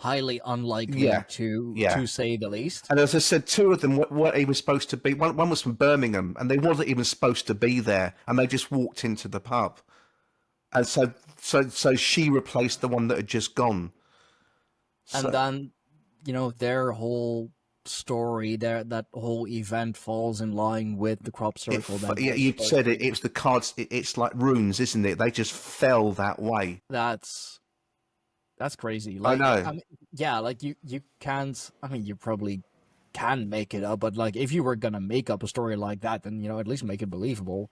highly unlikely to say the least. And as I said, 2 of them weren't even supposed to be. One was from Birmingham, and they wasn't even supposed to be there, and they just walked into the pub. And so she replaced the one that had just gone. And then, their whole story, that whole event falls in line with the crop circle. You said it. It's the cards. It's like runes, isn't it? They just fell that way. That's crazy. I know. You can't. You probably can make it up, but if you were gonna make up a story like that, then at least make it believable.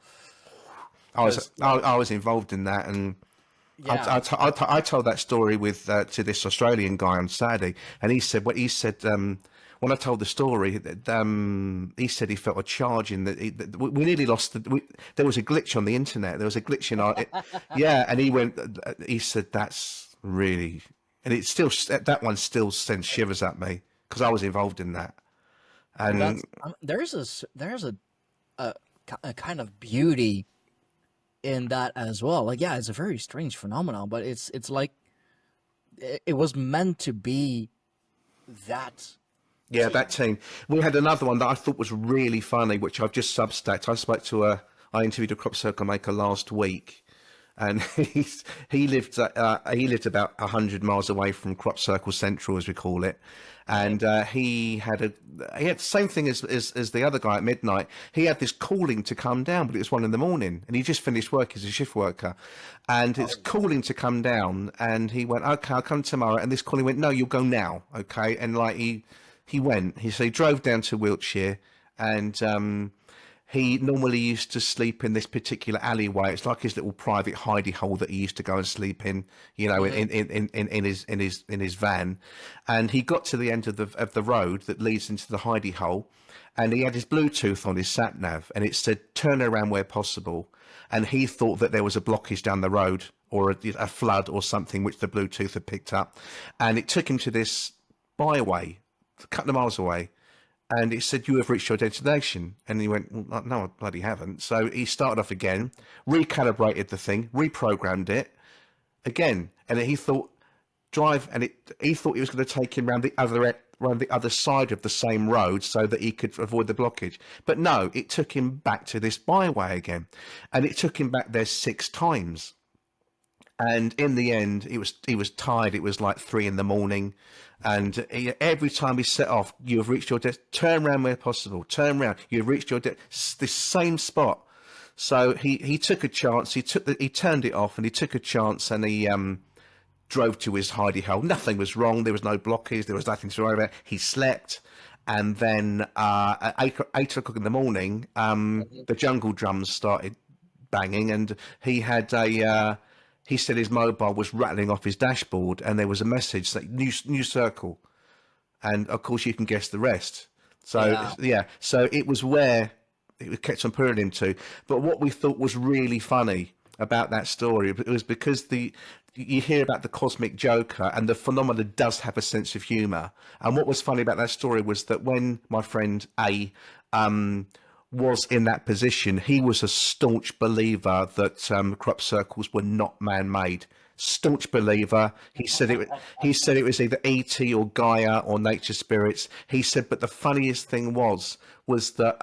I was involved in that, and I told that story to this Australian guy on Saturday, and he said when I told the story, he said he felt a charge in that we nearly lost there was a glitch on the internet. There was a glitch in our and he said that's really, and it's still, that one still sends shivers at me because I was involved in that. And there's a kind of beauty in that as well. It's a very strange phenomenon, but it's like it was meant to be that. Yeah, that team. We had another one that I thought was really funny, which I've just substacked. I interviewed a crop circle maker last week, and he lived about 100 miles away from Crop Circle Central, as we call it, and he had the same thing as the other guy at midnight. He had this calling to come down, but it was 1 a.m, and he just finished work as a shift worker, and it's calling to come down, and he went, "Okay, I'll come tomorrow," and this calling went, "No, you'll go now," okay, and he went. He drove down to Wiltshire, and he normally used to sleep in this particular alleyway. It's like his little private hidey hole that he used to go and sleep in, you know, in his van. And he got to the end of the road that leads into the hidey hole, and he had his Bluetooth on his sat nav, and it said turn around where possible. And he thought that there was a blockage down the road or a flood or something, which the Bluetooth had picked up, and it took him to this byway a couple of miles away. And it said, you have reached your destination. And he went, well, no, I bloody haven't. So he started off again, recalibrated the thing, reprogrammed it again. And he thought, he thought it was going to take him around the other side of the same road so that he could avoid the blockage. But no, it took him back to this byway again. And it took him back there 6 times. And in the end, he was tired. It was like 3 a.m. And every time he set off, you have reached your turn around where possible, turn around, you've reached your this same spot. So he took a chance. He turned it off, and he took a chance, and he drove to his hidey hole. Nothing was wrong. There was no blockage. There was nothing to worry about. He slept. And then at 8 o'clock in the morning, the jungle drums started banging, and he said his mobile was rattling off his dashboard, and there was a message saying new circle. And of course you can guess the rest. So yeah, so it was where it kept on pulling him to. But what we thought was really funny about that story, it was because you hear about the cosmic joker, and the phenomena does have a sense of humor. And what was funny about that story was that when my friend A was in that position, he was a staunch believer that crop circles were not man-made. Staunch believer. He said it was either ET or Gaia or nature spirits. He said, but the funniest thing was that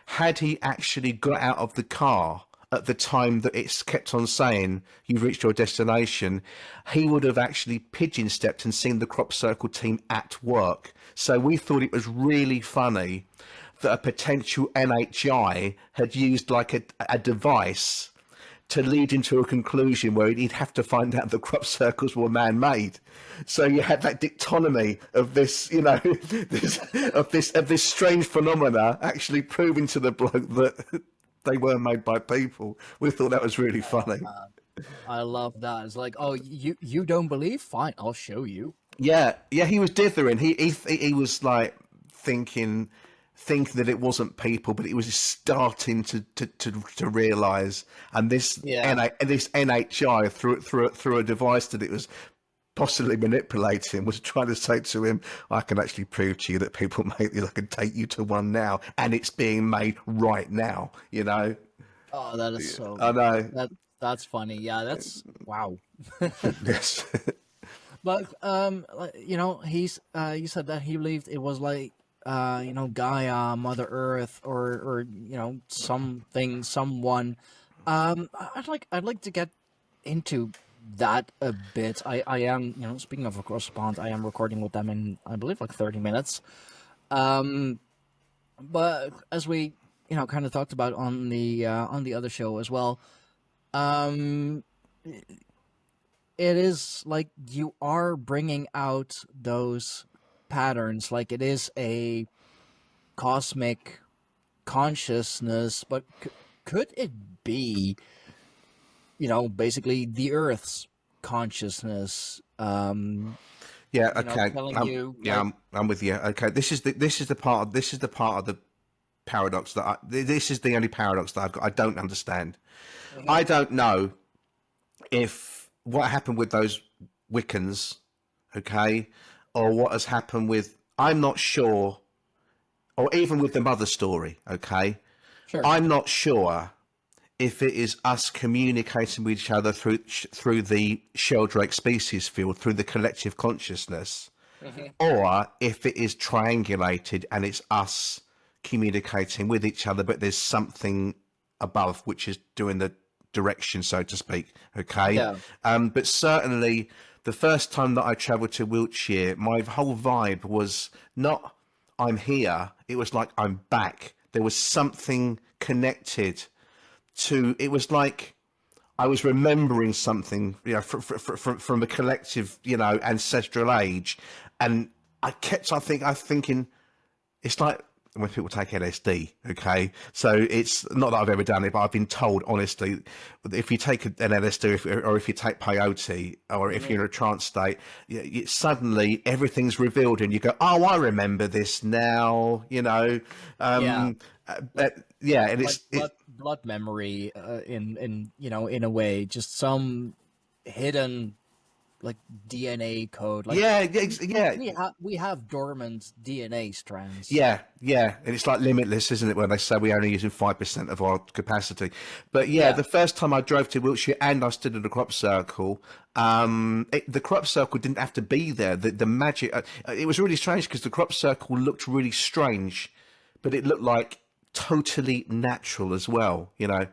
had he actually got out of the car at the time that it's kept on saying you've reached your destination, he would have actually pigeon stepped and seen the crop circle team at work. So we thought it was really funny that a potential NHI had used like a device to lead into a conclusion where he'd have to find out the crop circles were man-made. So you had that dichotomy of this, you know, of this strange phenomena actually proving to the bloke that they were made by people. We thought that was really funny. I love that. It's like, oh, you don't believe? Fine, I'll show you. Yeah, he was dithering. He was like thinking that it wasn't people, but he was starting to realise. And this NHI through a device that it was possibly manipulating was trying to say to him, I can actually prove to you that people make this. I can take you to one now, and it's being made right now, you know. Oh, that is so. I know. That's funny. Yeah, that's wow. Yes. But you know, you said that he believed it was like you know, Gaia, Mother Earth, or you know, someone. I'd like to get into that a bit. I am, you know, speaking of a correspondent, I am recording with them in, I believe, like 30 minutes. But as we, you know, kind of talked about on the other show as well, it is like you are bringing out those patterns, like it is a cosmic consciousness, but could it be, you know, basically the Earth's consciousness? Yeah. Okay. I'm with you. Okay. This is the part of the paradox that this is the only paradox that I've got. I don't understand. Mm-hmm. I don't know if what happened with those Wiccans, okay, or what has happened with. I'm not sure, or even with the mother story, okay. Sure. I'm not sure if it is us communicating with each other through the Sheldrake species field, through the collective consciousness, mm-hmm. or if it is triangulated and it's us communicating with each other, but there's something above which is doing the direction, so to speak. Okay. Yeah. But certainly the first time that I travelled to Wiltshire, my whole vibe was not I'm here. It was like I'm back. There was something connected to. It was like I was remembering something, you know, from a collective, you know, ancestral age, and I kept. I think thinking, it's like when people take LSD. Okay, so it's not that I've ever done it, but I've been told honestly, if you take an LSD or if you take peyote or if you're in a trance state, suddenly everything's revealed and you go, oh, I remember this now. You know, Yeah. yeah, and Like blood memory, in in a way, just some hidden like DNA code. Like yeah, yeah. we have dormant DNA strands. Yeah, yeah, and it's like limitless, isn't it? When they say we're only using 5% of our capacity. But yeah, Yeah. the first time I drove to Wiltshire and I stood at a crop circle, the crop circle didn't have to be there. The magic, it was really strange because the crop circle looked really strange, but it looked like totally natural as well, you know.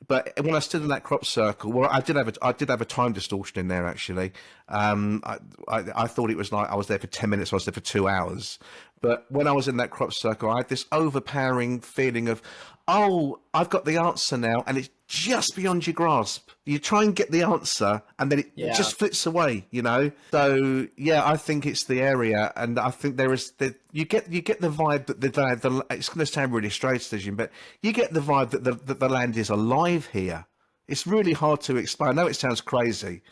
But when I stood in that crop circle, well, I did have a time distortion in there actually. I thought it was like I was there for 10 minutes, I was there for 2 hours. But when I was in that crop circle, I had this overpowering feeling of, oh, I've got the answer now, and it's just beyond your grasp. You try and get the answer, and then it just flits away, you know. So yeah, I think it's the area, and I think you get the vibe that the it's going to sound really strange, Stijn, but you get the vibe that the land is alive here. It's really hard to explain. I know it sounds crazy,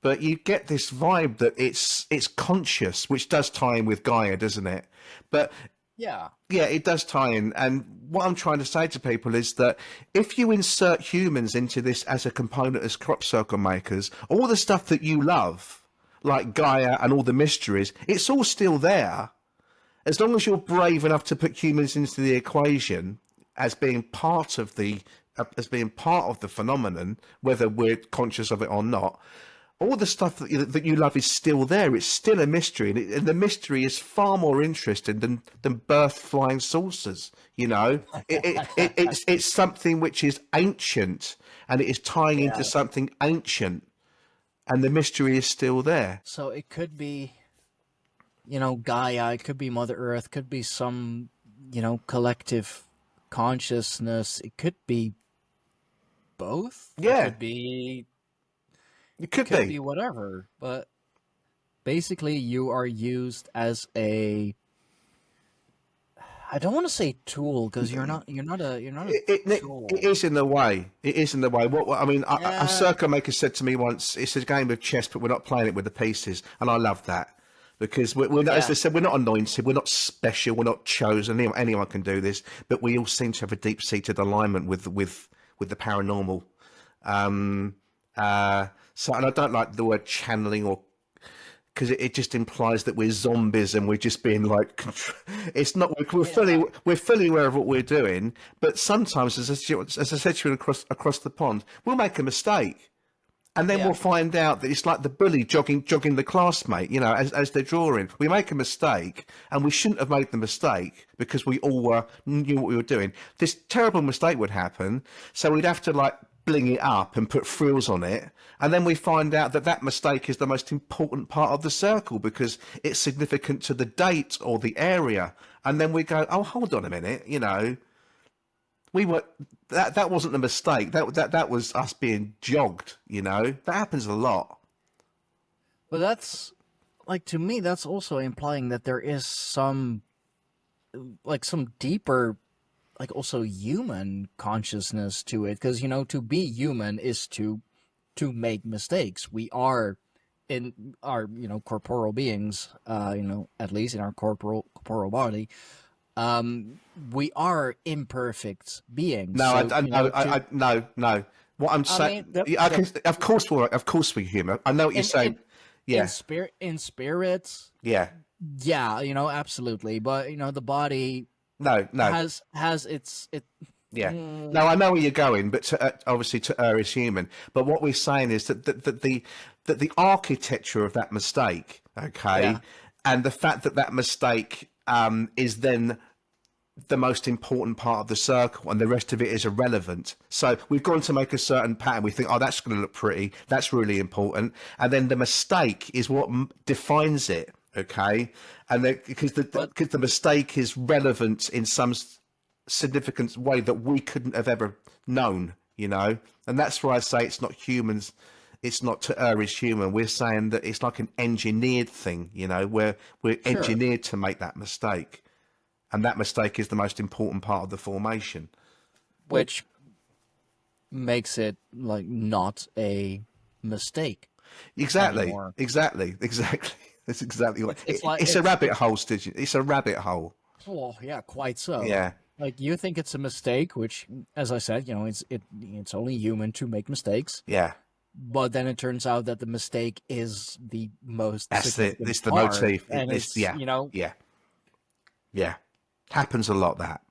but you get this vibe that it's conscious, which does tie in with Gaia, doesn't it? But Yeah. yeah, it does tie in. And what I'm trying to say to people is that if you insert humans into this as a component as crop circle makers, all the stuff that you love, like Gaia and all the mysteries, it's all still there. As long as you're brave enough to put humans into the equation as being part of the phenomenon, whether we're conscious of it or not, all the stuff that you love is still there. It's still a mystery, and the mystery is far more interesting than birth flying saucers. You know, it's something which is ancient, and it is tying into something ancient, and the mystery is still there. So it could be, Gaia. It could be Mother Earth. Could be some, collective consciousness. It could be both. Yeah. It could be. It could be whatever, but basically you are used as a, I don't want to say tool, because you're not a tool. It is in the way. It is in the way. What I mean, a circle maker said to me once, it's a game of chess, but we're not playing it with the pieces, and I love that. Because we're as they said, we're not anointed, we're not special, we're not chosen. Anyone can do this, but we all seem to have a deep-seated alignment with the paranormal. So, and I don't like the word channeling, or because it just implies that we're zombies and we're just being like, it's not. We're fully aware of what we're doing, but sometimes, as I said to you across the pond, we'll make a mistake, and then we'll find out that it's like the bully jogging the classmate, as they're drawing. We make a mistake, and we shouldn't have made the mistake because we all knew what we were doing. This terrible mistake would happen, so we'd have to like bling it up and put frills on it, and then we find out that mistake is the most important part of the circle because it's significant to the date or the area, and then we go, oh, hold on a minute, we were that wasn't a mistake, that was us being jogged. That happens a lot. But that's, like, to me, that's also implying that there is some deeper, like, also human consciousness to it, because to be human is to make mistakes. We are, in our corporeal beings, at least in our corporeal body, we are imperfect beings. No, So, no. What I'm saying, of course we're human. I know what you're saying. Yeah, in spirit, yeah, absolutely. But the body. No. Has its. Yeah. No, I know where you're going, but obviously to err is human. But what we're saying is that the architecture of that mistake, okay, and the fact that mistake is then the most important part of the circle, and the rest of it is irrelevant. So we've gone to make a certain pattern. We think, oh, that's going to look pretty. That's really important. And then the mistake is what defines it. Okay, and because the mistake is relevant in some significant way that we couldn't have ever known, and that's why I say it's not humans. It's not to err is human. We're saying that it's like an engineered thing, where we're engineered to make that mistake. and that mistake is the most important part of the formation. Which makes it like not a mistake. Exactly, Anymore. exactly. That's exactly what It's a rabbit hole, Stitch. It's a rabbit hole. Oh yeah, quite so. Yeah. Like you think it's a mistake, which, as I said, it's only human to make mistakes. Yeah. But then it turns out that the mistake is the most That's it. significant It's the part, motif. and It's, it's yeah. Happens a lot, that.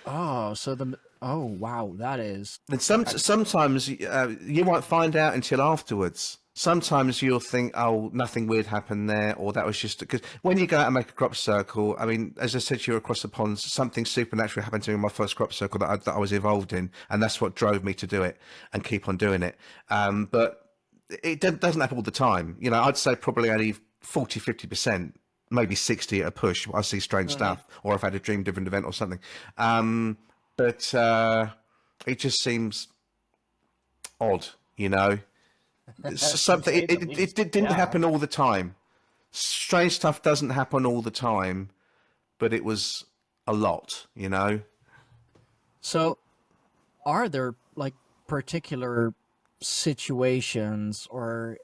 oh, so oh wow, that is And sometimes you won't find out until afterwards. Sometimes you'll think, oh, nothing weird happened there, or that was just because when you go out and make a crop circle, I mean, as I said to you across the pond, something supernatural happened to me in my first crop circle that I was involved in, and that's what drove me to do it and keep on doing it. But it doesn't happen all the time. You know, I'd say probably only 40, 50%, maybe 60 at a push. I see strange stuff, or I've had a different event or something. But it just seems odd, you know. Something it didn't happen all the time. Strange stuff doesn't happen all the time, but it was a lot, you know. So, are there like particular situations or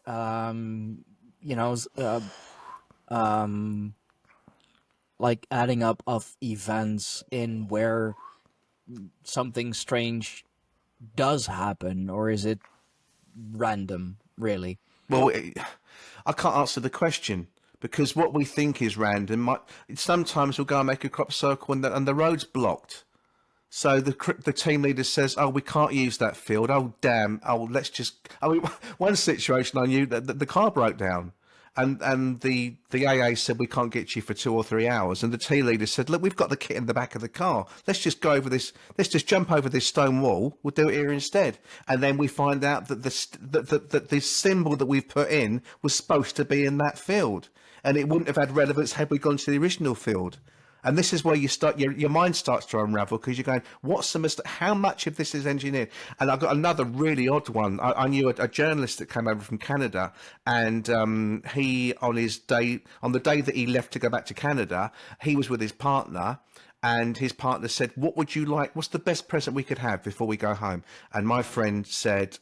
like adding up of events in where something strange does happen, or is it random, really? Well, I can't answer the question because what we think is random. Sometimes we'll go and make a crop circle and the road's blocked. So the team leader says, "Oh, we can't use that field. Oh, damn. Oh, let's just." I mean, one situation I knew that the car broke down, and the AA said we can't get you for 2 or 3 hours, and the team leader said, "Look, we've got the kit in the back of the car. Let's just go over this. Let's just jump over this stone wall. We'll do it here instead." And then we find out that that this symbol that we've put in was supposed to be in that field, and it wouldn't have had relevance had we gone to the original field. And this is where you start, your mind starts to unravel because you're going, what's the mistake? How much of this is engineered? And I've got another really odd one. I knew a journalist that came over from Canada, and he, on the day that he left to go back to Canada, he was with his partner, and his partner said, "What would you like? What's the best present we could have before we go home?" And my friend said,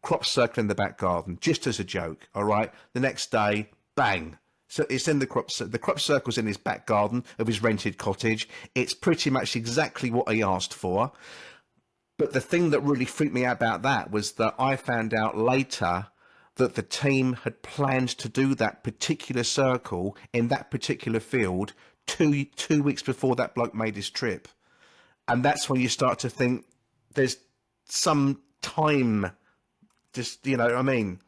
crop circle in the back garden, just as a joke. All right. The next day, bang. So it's in the crop circle's in his back garden of his rented cottage. It's pretty much exactly what he asked for. But the thing that really freaked me out about that was that I found out later that the team had planned to do that particular circle in that particular field two weeks before that bloke made his trip. And that's when you start to think there's some time, just, you know what I mean?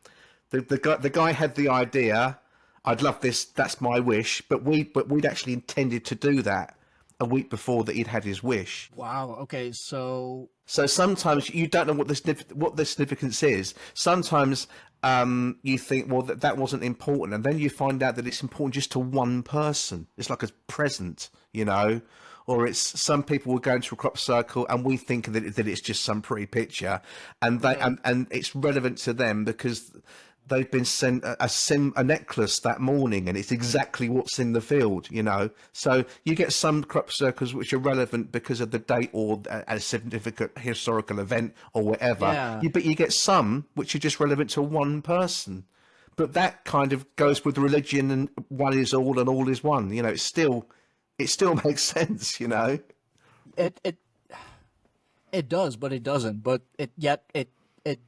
The guy had the idea, I'd love this, that's my wish, but we'd actually intended to do that a week before that he'd had his wish. Wow. Okay. So sometimes you don't know what the significance is. Sometimes you think, well, that wasn't important, and then you find out that it's important just to one person. It's like a present, you know, or it's some people will go into a crop circle and we think that it's just some pretty picture, and they and it's relevant to them because they've been sent a necklace that morning and it's exactly what's in the field, you know. So you get some crop circles which are relevant because of the date or a significant historical event or whatever. Yeah. But you get some which are just relevant to one person. But that kind of goes with religion, and one is all and all is one. You know, it still makes sense, you know. It does, but it doesn't. But it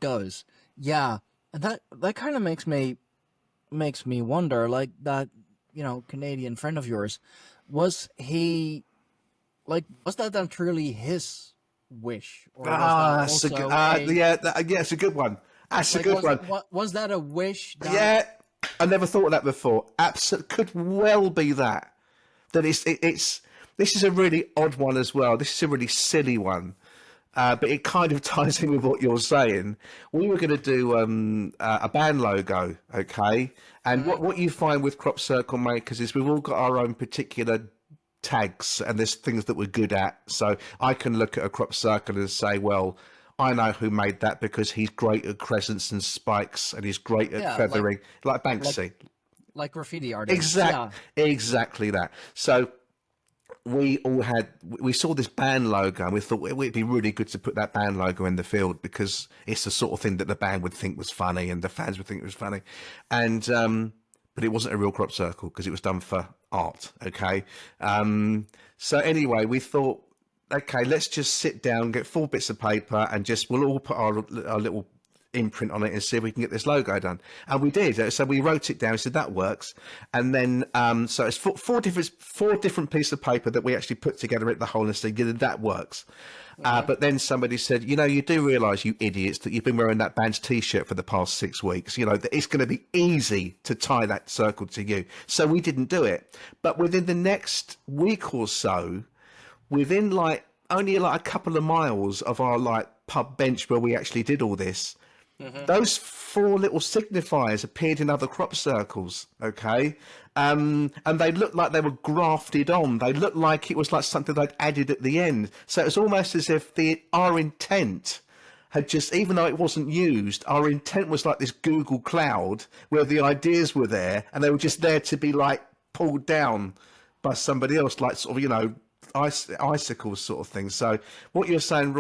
does. Yeah. And that kind of makes me wonder, like, that, you know, Canadian friend of yours, was that then truly his wish? Or was that it's a good one. That's a good one. Was that a wish? Yeah, I never thought of that before. Absolutely, could well be that. This is a really odd one as well. This is a really silly one. But it kind of ties in with what you're saying. We were going to do a band logo, okay? And what you find with crop circle makers is we've all got our own particular tags, and there's things that we're good at. So I can look at a crop circle and say, well, I know who made that because he's great at crescents and spikes, and he's great at feathering, like Banksy. Like graffiti artists. Exactly that. So we saw this band logo and we thought it'd be really good to put that band logo in the field because it's the sort of thing that the band would think was funny and the fans would think it was funny. And but it wasn't a real crop circle because it was done for art. Okay. So anyway, we thought, okay, let's just sit down, get 4 bits of paper, and we'll all put our little imprint on it and see if we can get this logo done. And we did. So we wrote it down. We said that works. And then so it's four different pieces of paper that we actually put together at the whole and said, yeah, that works. But then somebody said, you do realise, you idiots, that you've been wearing that band's T-shirt for the past 6 weeks. That it's going to be easy to tie that circle to you. So we didn't do it. But within the next week or so, within only a couple of miles of our pub bench where we actually did all this, those 4 little signifiers appeared in other crop circles, okay? And they looked like they were grafted on. They looked like it was like something they'd added at the end. So it was almost as if our intent had just, even though it wasn't used, our intent was like this Google Cloud where the ideas were there and they were just there to be pulled down by somebody else, sort of, icicles sort of thing. So what you're saying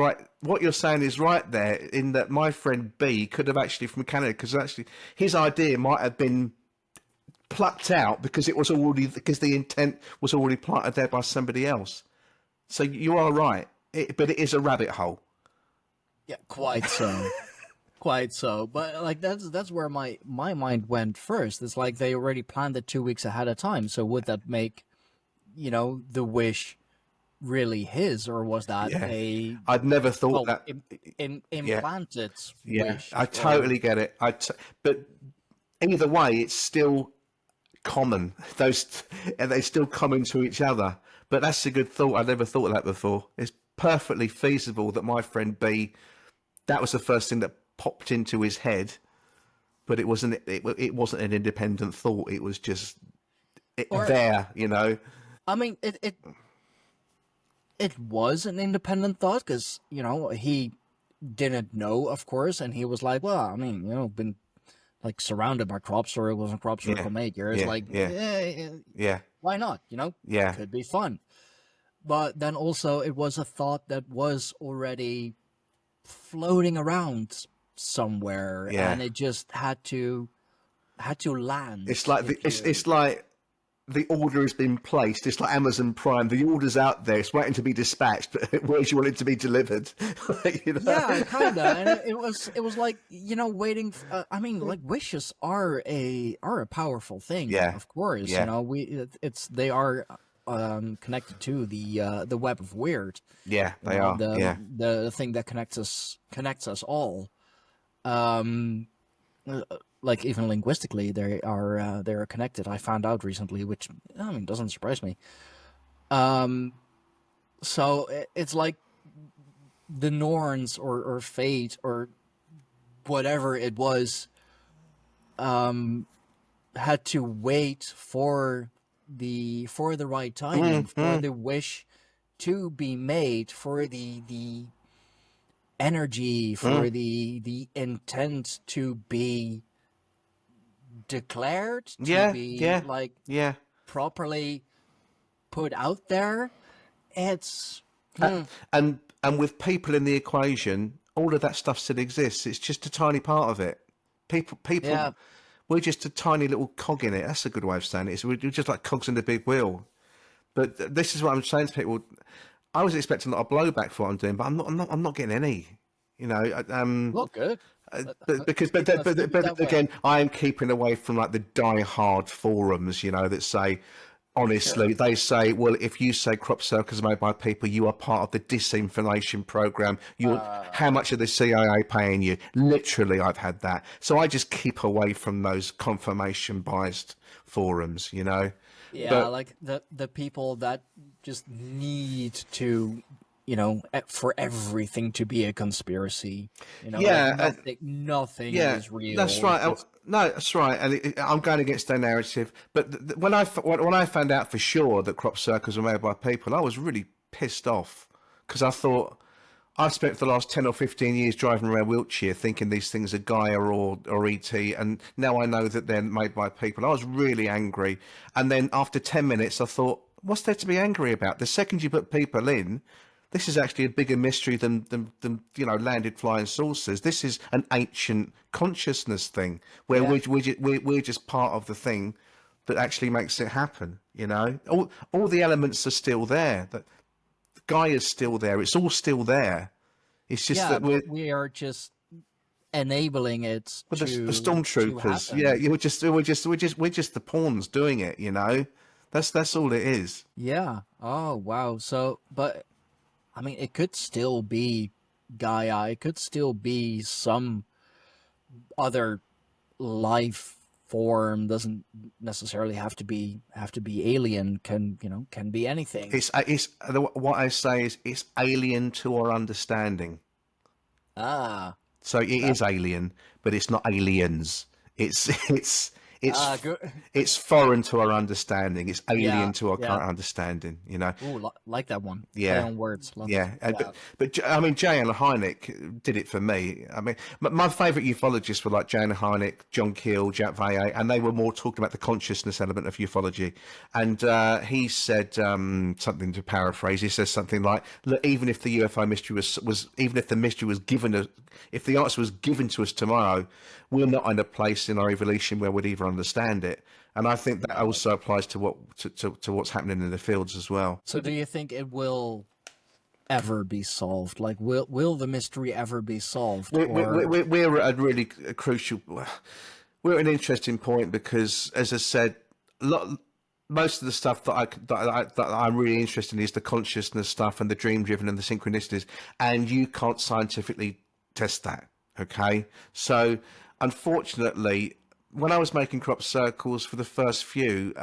is right there, in that my friend B could have actually, from Canada, because actually his idea might have been plucked out because the intent was already planted there by somebody else. So you are right, but it is a rabbit hole. Yeah, quite so. Quite so. But that's where my mind went first. It's like they already planned it 2 weeks ahead of time. So would that make the wish really his, or was that I'd never thought that implanted wish? I totally get it. But either way, it's still common. They're still common to each other. But that's a good thought. I never thought of that before. It's perfectly feasible that my friend B, that was the first thing that popped into his head, but it wasn't an independent thought. It was just there. I mean, it was an independent thought because, he didn't know, of course, and he was like, well, I mean, been surrounded by crops, or it wasn't crop circle maker. It's why not? Could be fun. But then also it was a thought that was already floating around somewhere, and it just had to land. It's like it's like the order has been placed. It's like Amazon Prime. The order's out there. It's waiting to be dispatched. But where do you want it to be delivered? Yeah, kind of. And it was like, waiting. I mean, wishes are a powerful thing. Yeah, of course. Yeah. They are connected to the web of weird. Yeah, they are. The thing that connects us all. Even linguistically, they are connected. I found out recently, which doesn't surprise me. So it's like the Norns or fate or whatever it was, had to wait for the right timing, for the wish to be made, for the energy, for the intent to be declared, to be properly put out there. It's and with people in the equation, all of that stuff still exists. It's just a tiny part of it. People. We're just a tiny little cog in it. That's a good way of saying it. We're just like cogs in the big wheel. But this is what I'm saying to people. I was expecting a lot of blowback for what I'm doing, but I'm not getting any. Well, good. But again, I am keeping away from the die-hard forums, that say, honestly, they say, well, if you say crop circles are made by people, you are part of the disinformation program. How much are the CIA paying you? Literally, I've had that. So I just keep away from those confirmation-biased forums, Yeah, but the people that just need to, for everything to be a conspiracy. Nothing is real. That's right. No, that's right. And I'm going against their narrative. But when I found out for sure that crop circles were made by people, I was really pissed off because I thought I've spent the last 10 or 15 years driving around Wiltshire thinking these things are Gaia or ET, and now I know that they're made by people. I was really angry. And then after 10 minutes, I thought, what's there to be angry about? The second you put people in, this is actually a bigger mystery than landed flying saucers. This is an ancient consciousness thing where we're just part of the thing that actually makes it happen. All the elements are still there. That Guy is still there. It's all still there. It's just that we are just enabling it with to the stormtroopers. to happen. We're just the pawns doing it. That's all it is. Yeah. Oh wow. So, but I mean, it could still be Gaia. It could still be some other life form. Doesn't necessarily have to be alien. Can be anything. It's what I say is it's alien to our understanding. Ah. So it is alien, but it's not aliens. It's foreign to our understanding. It's alien to our current understanding. Ooh, like that one. Yeah. Play on words. Love Yeah, it. but I mean, J.N. Hynek did it for me. I mean, my favourite ufologists were like J.N. Hynek, John Keel, Jack Valle, and they were more talking about the consciousness element of ufology. And he said something, to paraphrase. He says something like, "Look, even if the UFO mystery even if the mystery was if the answer was given to us tomorrow, we're not in a place in our evolution where we'd either understand it." And I think that also applies to what's happening in the fields as well. So, do you think it will ever be solved? Like, will the mystery ever be solved? We're at a really crucial. We're at an interesting point because, as I said, most of the stuff that I'm really interested in is the consciousness stuff and the dream driven and the synchronicities, and you can't scientifically test that. Okay, so unfortunately, when I was making crop circles for the first few,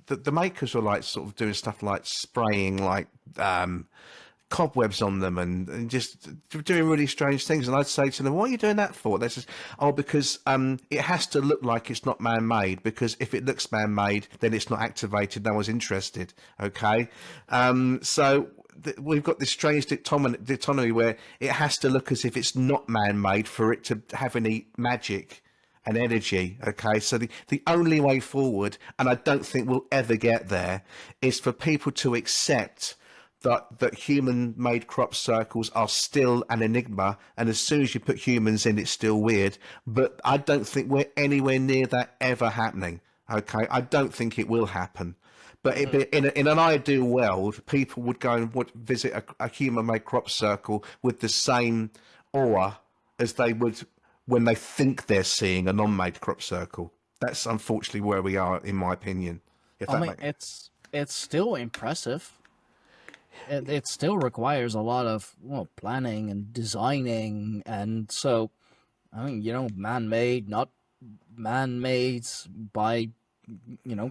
the makers were like sort of doing stuff like spraying like cobwebs on them and just doing really strange things. And I'd say to them, "What are you doing that for?" They says, "Oh, because it has to look like it's not man-made, because if it looks man-made, then it's not activated. No one's interested." Okay, so we've got this strange dichotomy where it has to look as if it's not man-made for it to have any magic and energy. Okay, so the only way forward, and I don't think we'll ever get there, is for people to accept that human-made crop circles are still an enigma, and as soon as you put humans in, it's still weird. But I don't think we're anywhere near that ever happening. Okay, I don't think it will happen. But in an ideal world, people would go and visit a human-made crop circle with the same awe as they would when they think they're seeing a non-made crop circle. That's unfortunately where we are, in my opinion. It's still impressive. It still requires a lot of planning and designing, and so I mean, man-made, not man-made by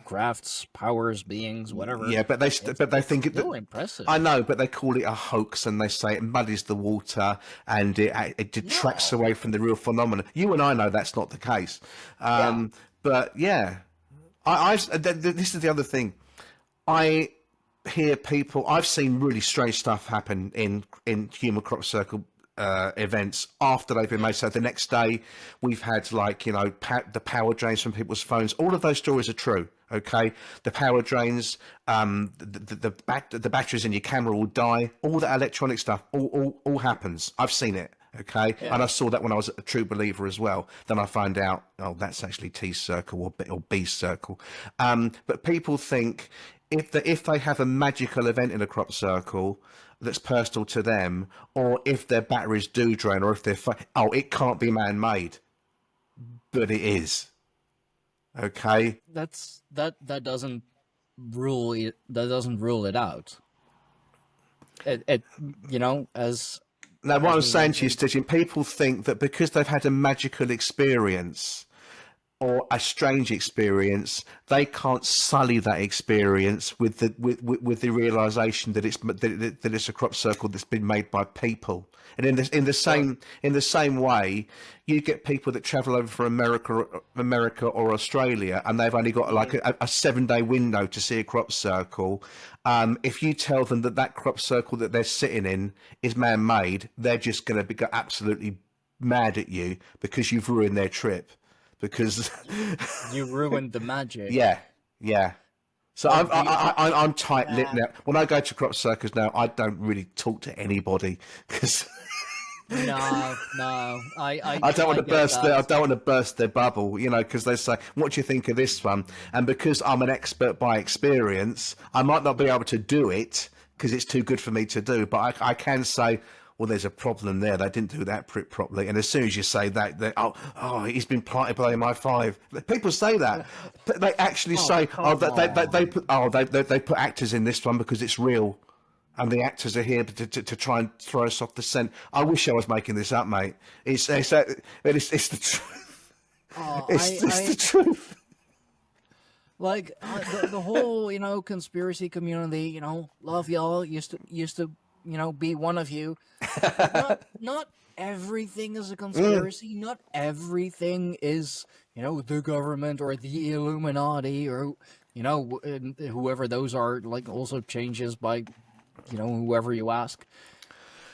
crafts, powers, beings, whatever. Yeah, but they think it's still impressive. I know, but they call it a hoax, and they say it muddies the water and it detracts away from the real phenomenon. You and I know that's not the case. But yeah, this is the other thing. I hear people. I've seen really strange stuff happen in human crop circle events after they've been made. So the next day we've had the power drains from people's phones. All of those stories are true. Okay, the power drains, the batteries in your camera will die. All that electronic stuff all happens. I've seen it. Okay, and I saw that when I was a true believer as well. Then I found out, that's actually T circle or B circle. But people think if they have a magical event in a crop circle that's personal to them, or if their batteries do drain, or if it can't be man-made, but it is. Okay, that doesn't rule it. That doesn't rule it out. As now what I'm saying to you, Stitching, people think that because they've had a magical experience or a strange experience, they can't sully that experience with the realization that it's a crop circle that's been made by people. And in the same way, you get people that travel over from America or Australia, and they've only got like a 7-day window to see a crop circle. If you tell them that crop circle that they're sitting in is man-made, they're just going to be absolutely mad at you because you've ruined their trip. Because you ruined the magic. Yeah. So Like, I'm tight-lipped now. When I go to crop circles now, I don't really talk to anybody because no, I don't want to get burst their, I that. don't want to burst their bubble, you know, because they say, "What do you think of this one?" And because I'm an expert by experience, I might not be able to do it because it's too good for me to do. But I can say, "Well, there's a problem there. They didn't do that properly." And as soon as you say that, he's been planted by MI5. People say that. They actually say, come they put, they put actors in this one because it's real. And the actors are here to try and throw us off the scent. I wish I was making this up, mate. It's the truth. Oh, It's the truth. like the whole conspiracy community. Love y'all. Used to be one of you. Not everything is a conspiracy. Not everything is the government or the Illuminati or and whoever those are. Like also changes by whoever you ask.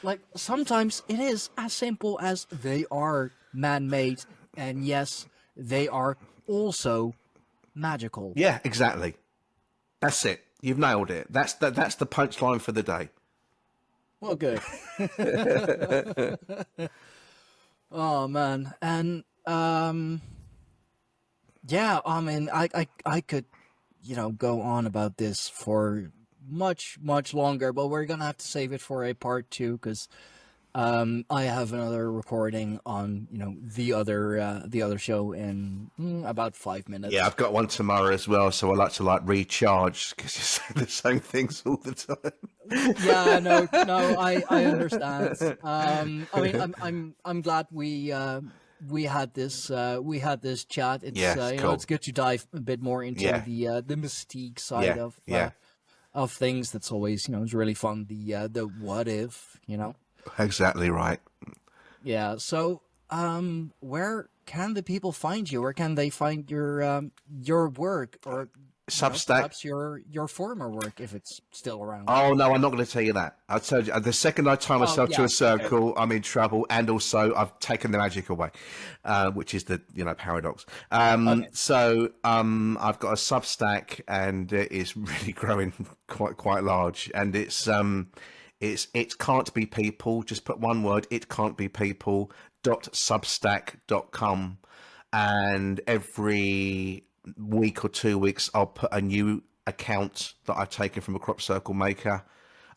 Like sometimes it is as simple as they are man-made, and yes, they are also magical. Yeah, exactly. That's it. You've nailed it. That's the punchline for the day. Well, good. Oh man, and yeah, I mean, I could go on about this for much longer, but we're gonna have to save it for a part two because I have another recording on the other show in about 5 minutes. Yeah, I've got one tomorrow as well, so I like to recharge because you say the same things all the time. Yeah, no, I understand. I mean, I'm glad we had this chat. It's Cool. it's good to dive a bit more into the mystique side of things. That's always it's really fun. The what if Exactly right. Yeah. So where can the people find you? Where can they find your work or Substack. perhaps your former work if it's still around? Oh no, I'm not going to tell you that. I told you the second I tie myself to a circle, I'm in trouble, and also I've taken the magic away, which is the paradox. So I've got a Substack, and it is really growing quite large, and it's it can't be people. Just put one word. It can't be people. .substack.com, and every week or 2 weeks I'll put a new account that I've taken from a crop circle maker.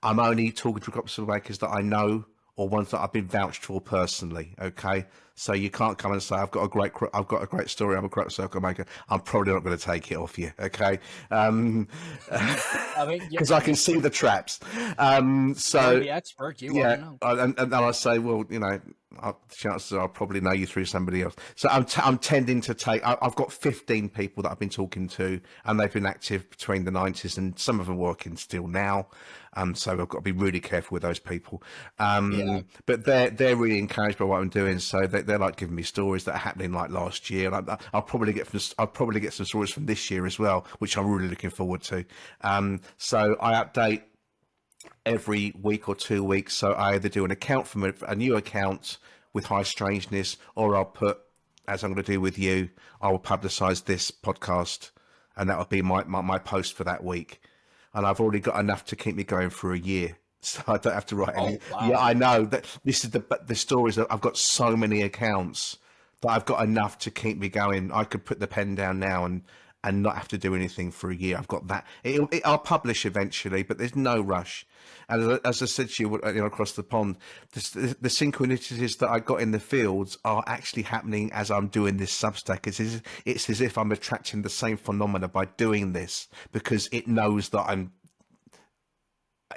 I'm only talking to crop circle makers that I know or ones that I've been vouched for personally. Okay, so you can't come and say I've got a great story. I'm a crop circle maker. I'm probably not going to take it off you. Okay, I mean, because I can see the traps. So you're the expert. You want to know. and then I say, well, chances are I'll probably know you through somebody else. So I'm tending to take. I've got 15 people that I've been talking to, and they've been active between the 90s, and some of them working still now. So I've got to be really careful with those people. But they're really encouraged by what I'm doing. So they're like giving me stories that are happening like last year. And I'll probably get some stories from this year as well, which I'm really looking forward to. So I update every week or 2 weeks. So I either do an account from a new account with high strangeness, or I'll put, as I'm going to do with you, I will publicize this podcast, and that will be my post for that week. And I've already got enough to keep me going for a year, so I don't have to write any. Wow. Yeah, I know that this is the stories that I've got so many accounts that I've got enough to keep me going. I could put the pen down now and not have to do anything for a year. I've got that. I'll publish eventually, but there's no rush. And as I said to you, across the pond, the synchronicities that I got in the fields are actually happening as I'm doing this Substack. It's as if I'm attracting the same phenomena by doing this, because it knows that I'm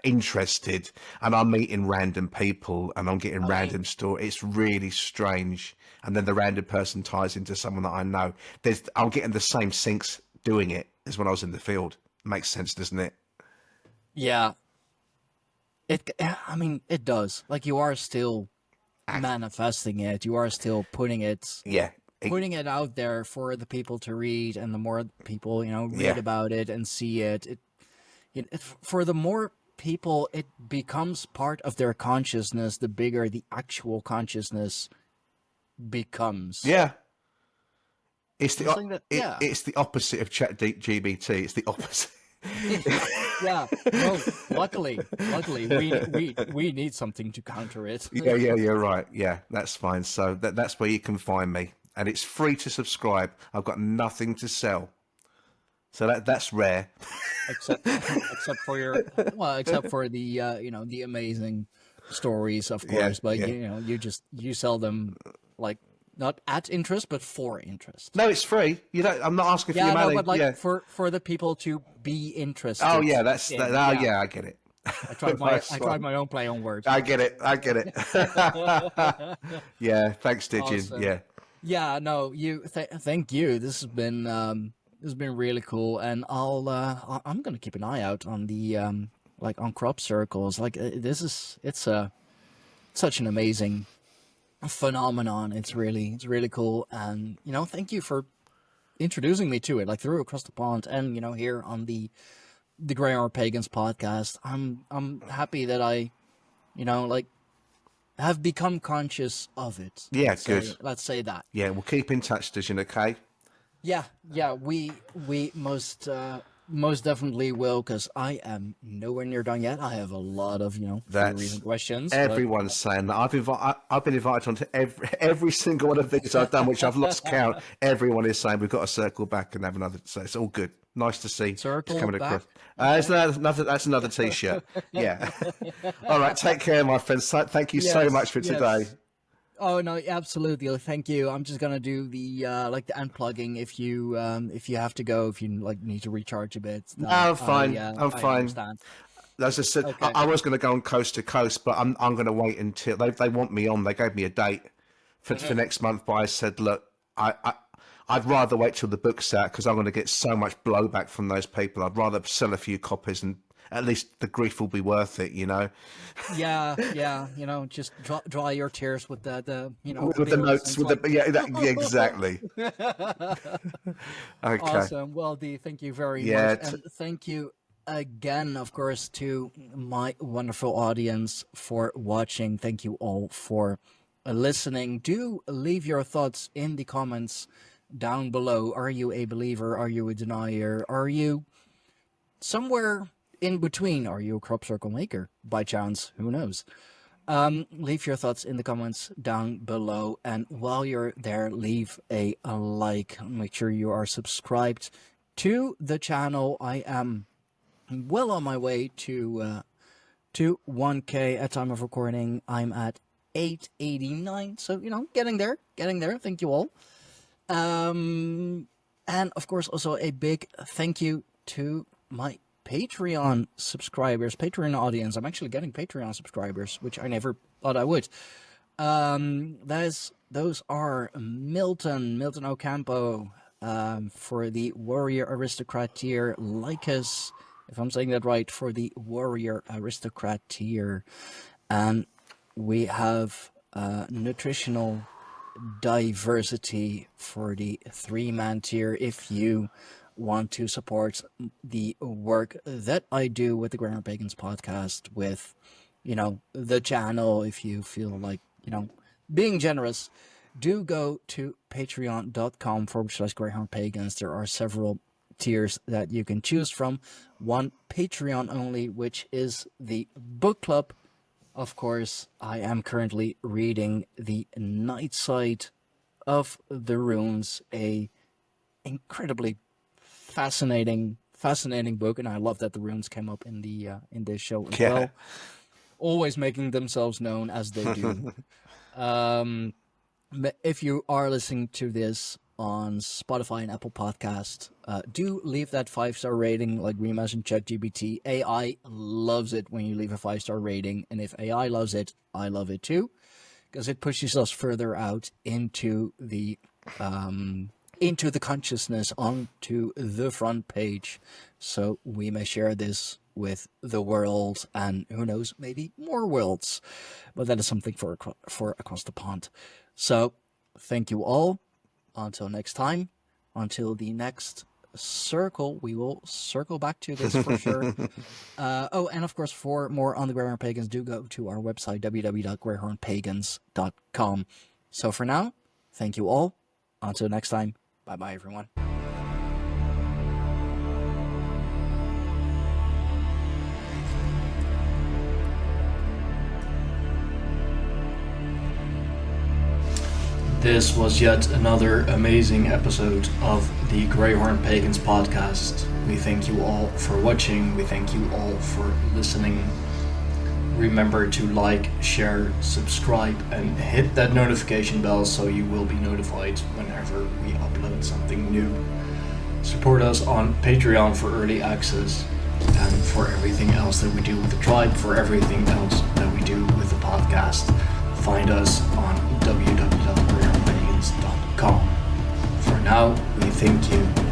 interested and I'm meeting random people and I'm getting random stories. It's really strange. And then the random person ties into someone that I know. I'm getting the same syncs doing it as when I was in the field. Makes sense, doesn't it? Yeah. It does. Like, you are still manifesting it. You are still putting it out there for the people to read, and the more people, read about it and see it, for the more people it becomes part of their consciousness, the bigger the actual consciousness becomes. Yeah. It's the opposite of ChatGPT. It's the opposite. Yeah. No, luckily, we need something to counter it. Yeah, right. Yeah, that's fine. So that's where you can find me, and it's free to subscribe. I've got nothing to sell, so that's rare. except for your except for the the amazing stories, of Yeah, course. But yeah. you sell them like not at interest, but for interest. No, it's free. You don't. I'm not asking for Yeah, your no, money. but like Yeah. for the people to be Oh, interested. yeah. That's that. In, Oh, yeah. yeah. I get it. I Nice tried one. my own play on words. I get it. I get it. Yeah. Thanks, Digin. Awesome. Yeah. Yeah, no, thank you. This has been really cool, and I'm gonna keep an eye out on the like on crop circles. Like it's such an amazing phenomenon. It's really cool, and thank you for introducing me to it. Like through across the pond, and here on the Greyhorn Pagans podcast. I'm happy that I like have become conscious of it. Yeah. Good. Let's say that. Yeah. We'll keep in touch, Digin. Okay. Yeah, we most definitely will, because I am nowhere near done yet. I have a lot of That's recent questions. but- Everyone's saying that. I've been invited onto every single one of these I've done, which I've lost count. Everyone is saying we've got to circle back and have another. So it's all good. Nice to see. Circle coming back? across. That's another T-shirt. Yeah. All right. Take care, my friends. Thank you so Yes, much for today. yes. Oh no, absolutely. Thank you. I'm just gonna do the the unplugging if you have to go, if you need to recharge a bit. No, I'm fine. I'm I fine. understand. As I said, Okay. I was going to go on coast to coast, but I'm going to wait until they want me on. They gave me a date for next month, but I said, look, I'd rather wait till the book's out, because I'm going to get so much blowback from those people. I'd rather sell a few copies, and at least the grief will be worth it, Yeah, just dry your tears with the With the notes, exactly. Okay. Awesome. Well, Dee, thank you very Yeah, much, and thank you again, of course, to my wonderful audience for watching. Thank you all for listening. Do leave your thoughts in the comments down below. Are you a believer? Are you a denier? Are you somewhere in between? Are you a crop circle maker by chance? Who knows? Leave your thoughts in the comments down below, and while you're there, leave a like. Make sure you are subscribed to the channel. I am well on my way to 1K at time of recording. I'm at 889, so getting there. Thank you all. And of course, also a big thank you to my Patreon subscribers, Patreon audience. I'm actually getting Patreon subscribers, which I never thought I would. Those are Milton Ocampo, for the Warrior Aristocrat tier, Lycus, if I'm saying that right, for the Warrior Aristocrat tier, and we have Nutritional Diversity for the 3-man tier. If you want to support the work that I do with the Greyhorn Pagans podcast, with the channel, if you feel like being generous, do go to patreon.com/Greyhorn Pagans. There are several tiers that you can choose from. One Patreon only, which is the book club. Of course, I am currently reading The Night Side of the Runes, a incredibly fascinating book, and I love that the runes came up in this show as well. Always making themselves known as they do. If you are listening to this on Spotify and Apple Podcast, do leave that 5-star rating like Remas and ChatGPT. AI loves it when you leave a 5-star rating, and if AI loves it, I love it too, because it pushes us further out into the consciousness, onto the front page, so we may share this with the world, and who knows, maybe more worlds. But that is something for across the pond. So thank you all. Until next time, until the next circle, we will circle back to this for sure. And of course, for more on the Greyhorn Pagans, do go to our website, www.greyhornpagans.com. So for now, thank you all. Until next time, bye-bye, everyone. This was yet another amazing episode of the Greyhorn Pagans podcast. We thank you all for watching. We thank you all for listening. Remember to like, share, subscribe, and hit that notification bell so you will be notified whenever we upload something new. Support us on Patreon for early access and for everything else that we do with the tribe, for everything else that we do with the podcast. Find us on www.greyhornpagans.com. For now, we thank you.